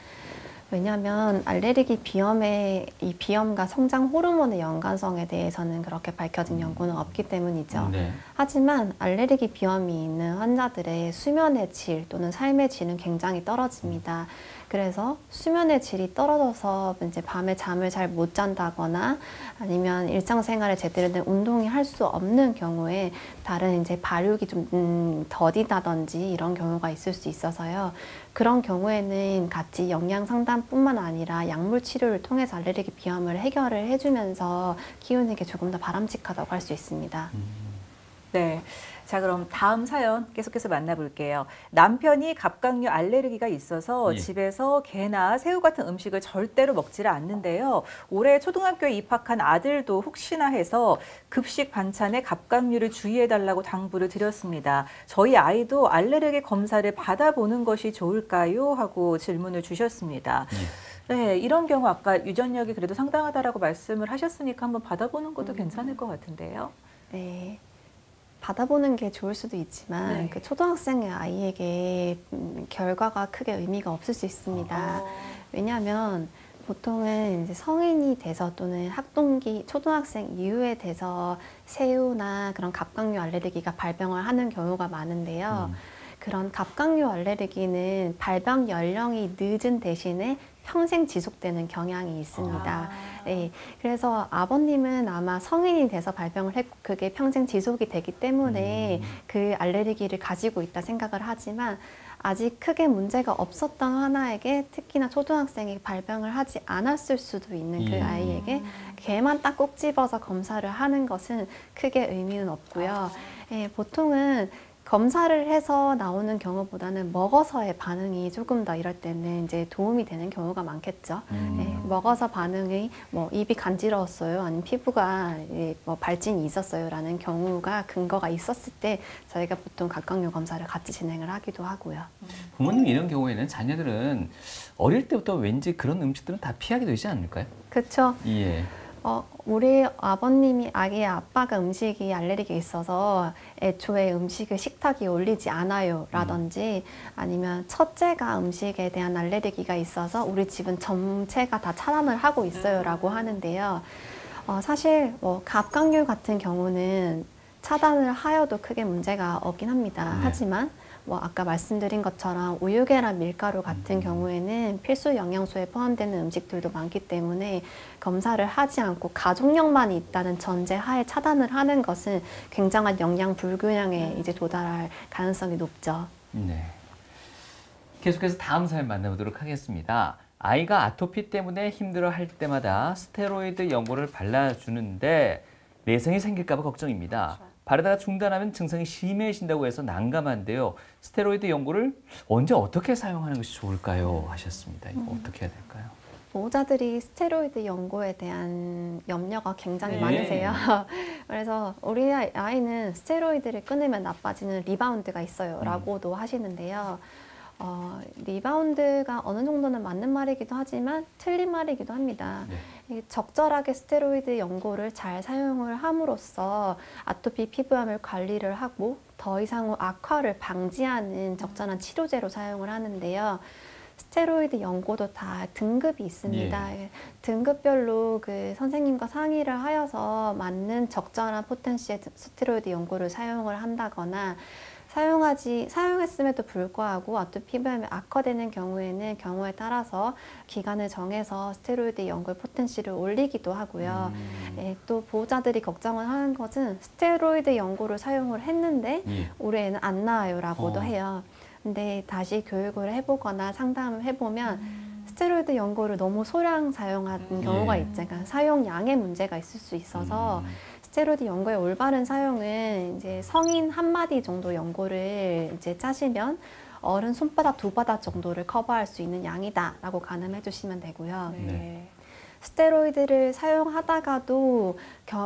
S8: 왜냐하면 알레르기 비염의 이 비염과 성장 호르몬의 연관성에 대해서는 그렇게 밝혀진 연구는 없기 때문이죠. 하지만 알레르기 비염이 있는 환자들의 수면의 질 또는 삶의 질은 굉장히 떨어집니다. 그래서 수면의 질이 떨어져서 이제 밤에 잠을 잘 못 잔다거나 아니면 일상생활에 제대로 된 운동이 할 수 없는 경우에 다른 이제 발육이 좀 더디다든지 이런 경우가 있을 수 있어서요. 그런 경우에는 같이 영양 상담뿐만 아니라 약물 치료를 통해서 알레르기 비염을 해결을 해주면서 키우는 게 조금 더 바람직하다고 할 수 있습니다.
S7: 네. 자, 그럼 다음 사연 계속해서 만나볼게요. 남편이 갑각류 알레르기가 있어서 집에서 게나 새우 같은 음식을 절대로 먹지를 않는데요. 올해 초등학교에 입학한 아들도 혹시나 해서 급식 반찬에 갑각류를 주의해달라고 당부를 드렸습니다. 저희 아이도 알레르기 검사를 받아보는 것이 좋을까요? 하고 질문을 주셨습니다. 네, 이런 경우 아까 유전력이 그래도 상당하다라고 말씀을 하셨으니까 한번 받아보는 것도 괜찮을 것 같은데요.
S8: 네. 받아보는 게 좋을 수도 있지만 그 초등학생의 아이에게 결과가 크게 의미가 없을 수 있습니다. 왜냐하면 보통은 이제 성인이 돼서 또는 학동기, 초등학생 이후에 돼서 새우나 그런 갑각류 알레르기가 발병을 하는 경우가 많은데요. 그런 갑각류 알레르기는 발병 연령이 늦은 대신에 평생 지속되는 경향이 있습니다. 네, 그래서 아버님은 아마 성인이 돼서 발병을 했고 그게 평생 지속이 되기 때문에 그 알레르기를 가지고 있다 생각을 하지만 아직 크게 문제가 없었던 하나에게 특히나 초등학생이 발병을 하지 않았을 수도 있는 그 아이에게 걔만 딱 꼭 집어서 검사를 하는 것은 크게 의미는 없고요. 네, 보통은 검사를 해서 나오는 경우보다는 먹어서의 반응이 조금 더 이럴 때는 이제 도움이 되는 경우가 많겠죠. 네, 먹어서 반응이 뭐 입이 간지러웠어요, 아니면 피부가 뭐 발진이 있었어요라는 경우가 근거가 있었을 때 저희가 보통 갑각류 검사를 같이 진행을 하기도 하고요.
S6: 부모님 이런 경우에는 자녀들은 어릴 때부터 왠지 그런 음식들은 다 피하게 되지 않을까요?
S8: 그렇죠.
S6: 예.
S8: 우리 아버님이 아기의 아빠가 음식이 알레르기가 있어서 애초에 음식을 식탁에 올리지 않아요 라든지 아니면 첫째가 음식에 대한 알레르기가 있어서 우리 집은 전체가 다 차단을 하고 있어요 라고 하는데요. 사실 뭐 갑각류 같은 경우는 차단을 하여도 크게 문제가 없긴 합니다. 하지만 뭐 아까 말씀드린 것처럼 우유, 계란, 밀가루 같은 경우에는 필수 영양소에 포함되는 음식들도 많기 때문에 검사를 하지 않고 가족력만 있다는 전제하에 차단을 하는 것은 굉장한 영양 불균형에 이제 도달할 가능성이 높죠.
S6: 네. 계속해서 다음 사연 만나보도록 하겠습니다. 아이가 아토피 때문에 힘들어할 때마다 스테로이드 연고를 발라주는데 내성이 생길까 봐 걱정입니다. 바르다가 중단하면 증상이 심해진다고 해서 난감한데요. 스테로이드 연고를 언제 어떻게 사용하는 것이 좋을까요? 하셨습니다. 이거 어떻게 해야 될까요?
S8: 보호자들이 스테로이드 연고에 대한 염려가 굉장히 많으세요. 그래서 우리 아이는 스테로이드를 끊으면 나빠지는 리바운드가 있어요 라고도 하시는데요. 리바운드가 어느 정도는 맞는 말이기도 하지만 틀린 말이기도 합니다. 네. 적절하게 스테로이드 연고를 잘 사용을 함으로써 아토피 피부염을 관리를 하고 더 이상 후 악화를 방지하는 적절한 치료제로 사용을 하는데요. 스테로이드 연고도 다 등급이 있습니다. 예. 등급별로 그 선생님과 상의를 하여서 맞는 적절한 포텐시의 스테로이드 연고를 사용을 한다거나 사용했음에도 불구하고 아토피 피부염이 악화되는 경우에는 경우에 따라서 기간을 정해서 스테로이드 연고의 포텐시를 올리기도 하고요. 예, 또 보호자들이 걱정을 하는 것은 스테로이드 연고를 사용을 했는데 우리 애는 안 나아요라고도 해요. 근데 다시 교육을 해보거나 상담을 해보면 스테로이드 연고를 너무 소량 사용하는 경우가 있죠. 그러니까 사용량의 문제가 있을 수 있어서 스테로이드 연고의 올바른 사용은 이제 성인 한 마디 정도 연고를 이제 짜시면 어른 손바닥 두 바닥 정도를 커버할 수 있는 양이다라고 가늠해 주시면 되고요.
S7: 네.
S8: 스테로이드를 사용하다가도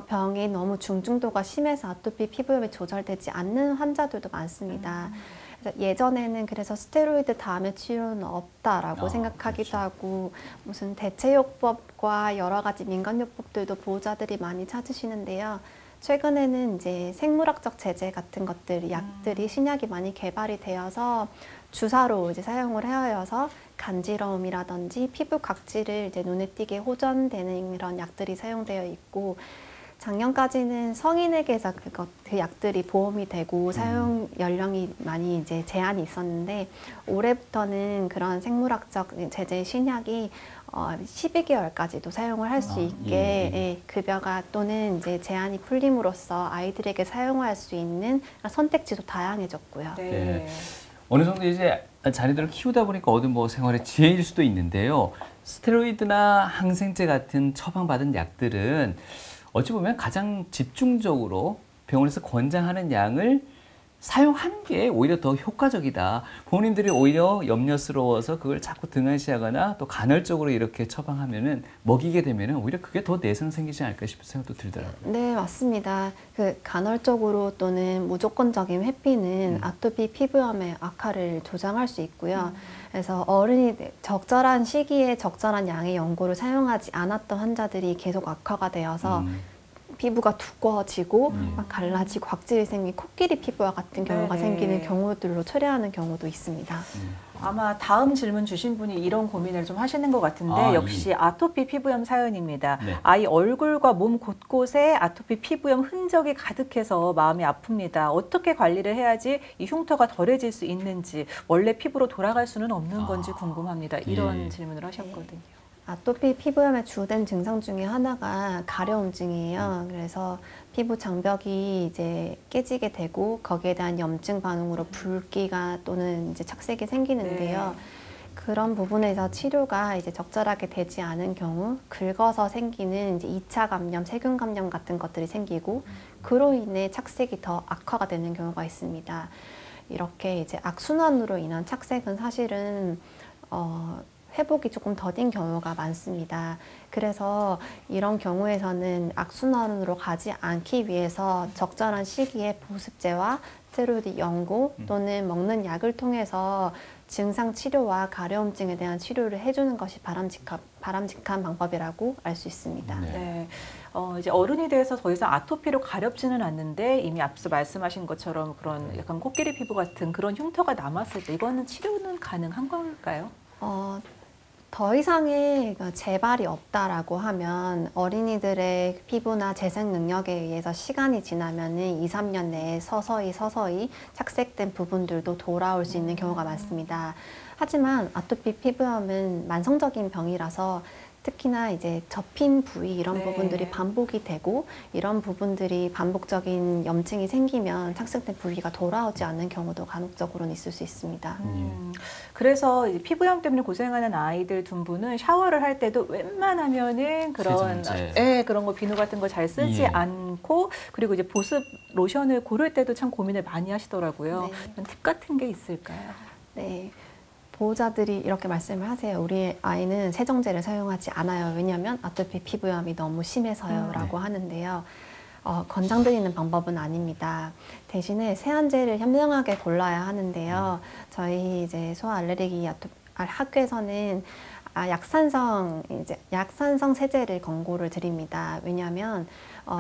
S8: 병이 너무 중증도가 심해서 아토피 피부염이 조절되지 않는 환자들도 많습니다. 예전에는 그래서 스테로이드 다음에 치료는 없다라고 생각하기도
S6: 그렇죠.
S8: 하고 무슨 대체요법과 여러 가지 민간요법들도 보호자들이 많이 찾으시는데요. 최근에는 이제 생물학적 제제 같은 것들이 약들이 신약이 많이 개발이 되어서 주사로 이제 사용을 하여서 간지러움이라든지 피부 각질을 이제 눈에 띄게 호전되는 이런 약들이 사용되어 있고 작년까지는 성인에게서 그 약들이 보험이 되고 사용 연령이 많이 이제 제한이 있었는데 올해부터는 그런 생물학적 제제 신약이 12개월까지도 사용을 할 수 있게 예, 급여가 또는 이제 제한이 풀림으로써 아이들에게 사용할 수 있는 선택지도 다양해졌고요.
S6: 네. 어느 정도 이제 자녀들을 키우다 보니까 얻은 뭐 생활의 지혜일 수도 있는데요. 스테로이드나 항생제 같은 처방받은 약들은 어찌 보면 가장 집중적으로 병원에서 권장하는 양을 사용하는 게 오히려 더 효과적이다. 부모님들이 오히려 염려스러워서 그걸 자꾸 등한시하거나 또 간헐적으로 이렇게 처방하면은 먹이게 되면은 오히려 그게 더 내성 생기지 않을까 싶은 생각도 들더라고요.
S8: 네, 맞습니다. 그 간헐적으로 또는 무조건적인 회피는 아토피 피부염의 악화를 조장할 수 있고요. 그래서 어른이 적절한 시기에 적절한 양의 연고를 사용하지 않았던 환자들이 계속 악화가 되어서 피부가 두꺼워지고 막 갈라지고 각질이 생긴 코끼리 피부와 같은 경우가 생기는 경우들로 초래하는 경우도 있습니다.
S7: 아마 다음 질문 주신 분이 이런 고민을 좀 하시는 것 같은데 역시 아토피 피부염 사연입니다.
S6: 네.
S7: 아이 얼굴과 몸 곳곳에 아토피 피부염 흔적이 가득해서 마음이 아픕니다. 어떻게 관리를 해야지 이 흉터가 덜해질 수 있는지 원래 피부로 돌아갈 수는 없는 건지 궁금합니다. 이런 질문을 하셨거든요.
S8: 아토피 피부염의 주된 증상 중에 하나가 가려움증이에요. 그래서 피부 장벽이 이제 깨지게 되고 거기에 대한 염증 반응으로 붉기가 또는 이제 착색이 생기는데요. 그런 부분에서 치료가 이제 적절하게 되지 않은 경우 긁어서 생기는 이제 2차 감염, 세균 감염 같은 것들이 생기고 그로 인해 착색이 더 악화가 되는 경우가 있습니다. 이렇게 이제 악순환으로 인한 착색은 사실은 회복이 조금 더딘 경우가 많습니다. 그래서 이런 경우에서는 악순환으로 가지 않기 위해서 적절한 시기에 보습제와 스테로이드 연고 또는 먹는 약을 통해서 증상 치료와 가려움증에 대한 치료를 해주는 것이 바람직한 방법이라고 알 수 있습니다.
S7: 네. 이제 어른이 돼서 더 이상 아토피로 가렵지는 않는데 이미 앞서 말씀하신 것처럼 그런 약간 코끼리 피부 같은 그런 흉터가 남았을 때 이거는 치료는 가능한 걸까요?
S8: 더 이상의 재발이 없다라고 하면 어린이들의 피부나 재생 능력에 의해서 시간이 지나면은 2, 3년 내에 서서히 착색된 부분들도 돌아올 수 있는 경우가 많습니다. 하지만 아토피 피부염은 만성적인 병이라서 특히나 이제 접힌 부위 이런 부분들이 반복이 되고 이런 부분들이 반복적인 염증이 생기면 착색된 부위가 돌아오지 않는 경우도 간혹적으로는 있을 수 있습니다.
S7: 그래서 이제 피부염 때문에 고생하는 아이들 두 분은 샤워를 할 때도 웬만하면은 그런 그런 거 비누 같은 거 잘 쓰지 않고 그리고 이제 보습 로션을 고를 때도 참 고민을 많이 하시더라고요. 팁 같은 게 있을까요?
S8: 네. 보호자들이 이렇게 말씀을 하세요. 우리 아이는 세정제를 사용하지 않아요. 왜냐하면 아토피 피부염이 너무 심해서요. 라고 하는데요. 권장드리는 방법은 아닙니다. 대신에 세안제를 현명하게 골라야 하는데요. 저희 이제 소아 알레르기 학교에서는 약산성 세제를 권고를 드립니다. 왜냐하면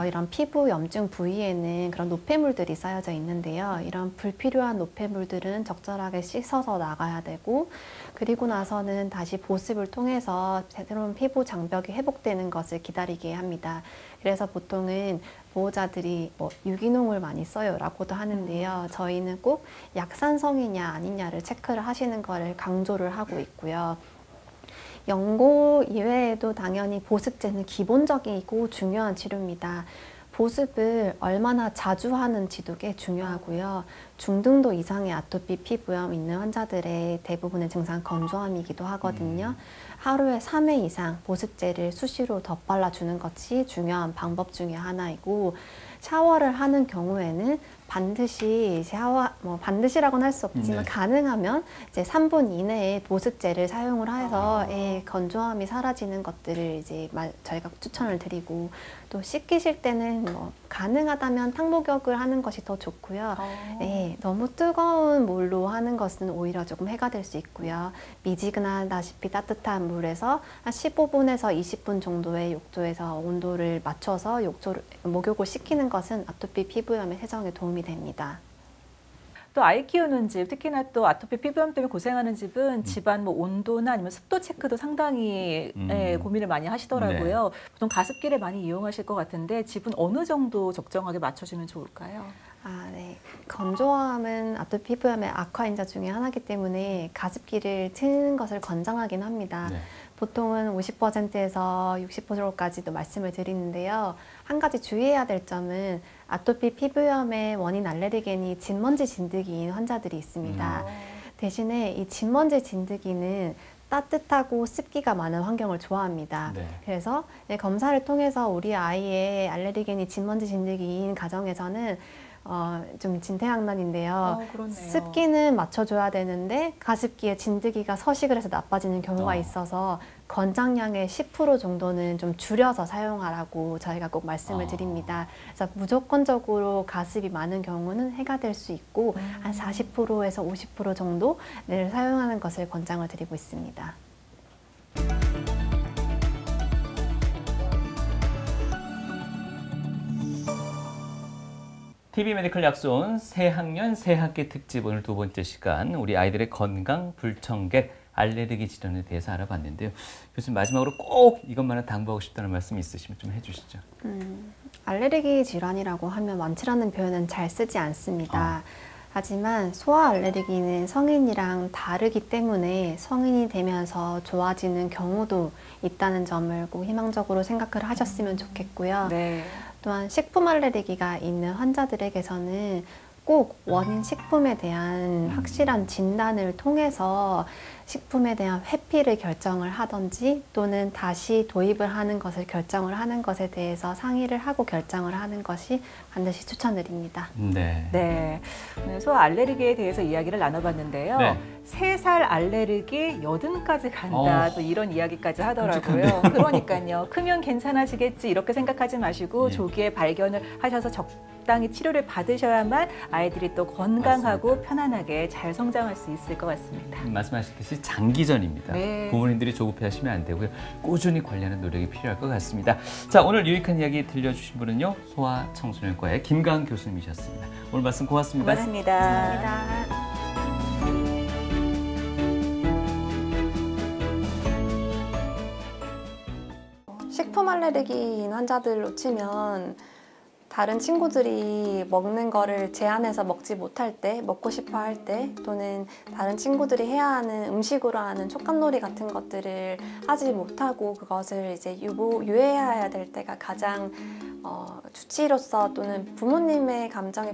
S8: 이런 피부 염증 부위에는 그런 노폐물들이 쌓여져 있는데요. 이런 불필요한 노폐물들은 적절하게 씻어서 나가야 되고, 그리고 나서는 다시 보습을 통해서 새로운 피부 장벽이 회복되는 것을 기다리게 합니다. 그래서 보통은 보호자들이 유기농을 많이 써요라고도 하는데요. 저희는 꼭 약산성이냐 아니냐를 체크를 하시는 거를 강조를 하고 있고요. 연고 이외에도 당연히 보습제는 기본적이고 중요한 치료입니다. 보습을 얼마나 자주 하는지도 꽤 중요하고요. 중등도 이상의 아토피 피부염 있는 환자들의 대부분의 증상 건조함이기도 하거든요. 하루에 3회 이상 보습제를 수시로 덧발라주는 것이 중요한 방법 중에 하나이고, 샤워를 하는 경우에는 반드시 반드시라고는 할 수 없지만 가능하면 이제 3분 이내에 보습제를 사용을 해서 건조함이 사라지는 것들을 이제 저희가 추천을 드리고, 또 씻기실 때는 가능하다면 탕목욕을 하는 것이 더 좋고요. 너무 뜨거운 물로 하는 것은 오히려 조금 해가 될 수 있고요. 미지근하다시피 따뜻한 물에서 한 15분에서 20분 정도의 욕조에서 온도를 맞춰서 목욕을 시키는 것은 아토피 피부염의 해정에 도움이 됩니다.
S7: 또 아이 키우는 집, 특히나 또 아토피 피부염 때문에 고생하는 집은 집안 온도나 아니면 습도 체크도 상당히 고민을 많이 하시더라고요. 네. 보통 가습기를 많이 이용하실 것 같은데 집은 어느 정도 적정하게 맞춰주면 좋을까요?
S8: 네. 건조함은 아토피 피부염의 악화인자 중에 하나이기 때문에 가습기를 트는 것을 권장하긴 합니다. 네. 보통은 50%에서 60%까지도 말씀을 드리는데요. 한 가지 주의해야 될 점은 아토피 피부염의 원인 알레르겐이 진먼지 진드기인 환자들이 있습니다. 대신에 이 진먼지 진드기는 따뜻하고 습기가 많은 환경을 좋아합니다. 네. 그래서 검사를 통해서 우리 아이의 알레르겐이 진먼지 진드기인 가정에서는 좀 진퇴양난인데요. 습기는 맞춰줘야 되는데 가습기에 진드기가 서식을 해서 나빠지는 경우가 있어서 권장량의 10% 정도는 좀 줄여서 사용하라고 저희가 꼭 말씀을 드립니다. 그래서 무조건적으로 가습이 많은 경우는 해가 될 수 있고 한 40%에서 50% 정도를 사용하는 것을 권장을 드리고 있습니다.
S6: TV 메디컬 약손 새학년 새학기 특집 오늘 두 번째 시간, 우리 아이들의 건강 불청객 알레르기 질환에 대해서 알아봤는데요. 교수님, 마지막으로 꼭 이것만은 당부하고 싶다는 말씀이 있으시면 좀 해주시죠.
S8: 알레르기 질환이라고 하면 많지라는 표현은 잘 쓰지 않습니다. 하지만 소아 알레르기는 성인이랑 다르기 때문에 성인이 되면서 좋아지는 경우도 있다는 점을 꼭 희망적으로 생각을 하셨으면 좋겠고요. 네. 또한 식품 알레르기가 있는 환자들에게서는 꼭 원인 식품에 대한 확실한 진단을 통해서 식품에 대한 회피를 결정을 하든지 또는 다시 도입을 하는 것을 결정을 하는 것에 대해서 상의를 하고 결정을 하는 것이 반드시 추천드립니다.
S7: 네. 네. 소아 알레르기에 대해서 이야기를 나눠봤는데요. 네. 3살 알레르기 80까지 간다. 또 이런 이야기까지 하더라고요. 그러니까요. 크면 괜찮아지겠지 이렇게 생각하지 마시고 조기에 발견을 하셔서 적당히 치료를 받으셔야만 아이들이 또 건강하고 맞습니다. 편안하게 잘 성장할 수 있을 것 같습니다.
S6: 말씀하셨듯이 장기전입니다. 네. 부모님들이 조급해하시면 안 되고요. 꾸준히 관리하는 노력이 필요할 것 같습니다. 자, 오늘 유익한 이야기 들려주신 분은요. 소아청소년과의 김가은 교수님이셨습니다. 오늘 말씀 고맙습니다.
S7: 고맙습니다.
S8: 감사합니다. 식품 알레르기인 환자들로 치면 다른 친구들이 먹는 거를 제한해서 먹지 못할 때, 먹고 싶어 할 때, 또는 다른 친구들이 해야 하는 음식으로 하는 촉감놀이 같은 것들을 하지 못하고 그것을 이제 유예해야 될 때가 가장 주치의로서 또는 부모님의 감정에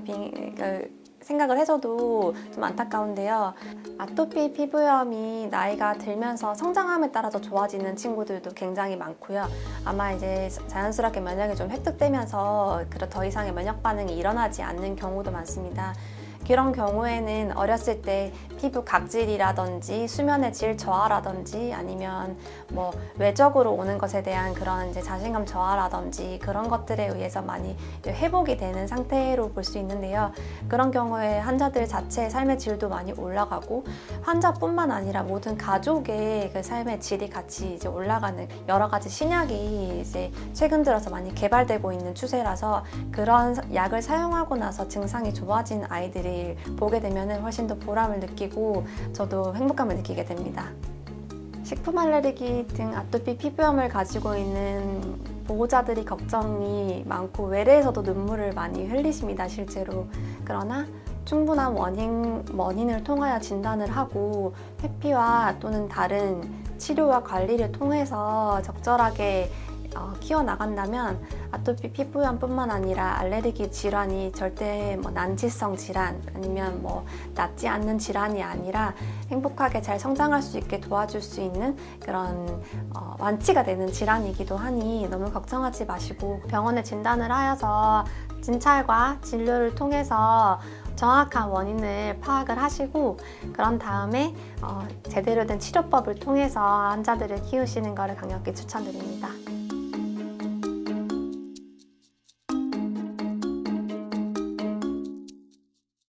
S8: 생각을 해줘도 좀 안타까운데요. 아토피 피부염이 나이가 들면서 성장함에 따라서 좋아지는 친구들도 굉장히 많고요. 아마 이제 자연스럽게 면역이 좀 획득되면서 더 이상의 면역 반응이 일어나지 않는 경우도 많습니다. 그런 경우에는 어렸을 때 피부 각질이라든지 수면의 질 저하라든지 아니면 뭐 외적으로 오는 것에 대한 그런 이제 자신감 저하라든지 그런 것들에 의해서 많이 회복이 되는 상태로 볼 수 있는데요. 그런 경우에 환자들 자체의 삶의 질도 많이 올라가고 환자뿐만 아니라 모든 가족의 그 삶의 질이 같이 이제 올라가는 여러 가지 신약이 이제 최근 들어서 많이 개발되고 있는 추세라서 그런 약을 사용하고 나서 증상이 좋아진 아이들을 보게 되면 훨씬 더 보람을 느끼고 저도 행복감을 느끼게 됩니다. 식품 알레르기 등 아토피 피부염을 가지고 있는 보호자들이 걱정이 많고 외래에서도 눈물을 많이 흘리십니다, 실제로. 그러나 충분한 원인을 통하여 진단을 하고 회피와 또는 다른 치료와 관리를 통해서 적절하게 키워나간다면 아토피 피부염뿐만 아니라 알레르기 질환이 절대 뭐 난치성 질환 아니면 뭐 낫지 않는 질환이 아니라 행복하게 잘 성장할 수 있게 도와줄 수 있는 그런 완치가 되는 질환이기도 하니 너무 걱정하지 마시고 병원에 진단을 하여서 진찰과 진료를 통해서 정확한 원인을 파악을 하시고 그런 다음에 제대로 된 치료법을 통해서 환자들을 키우시는 것을 강력히 추천드립니다.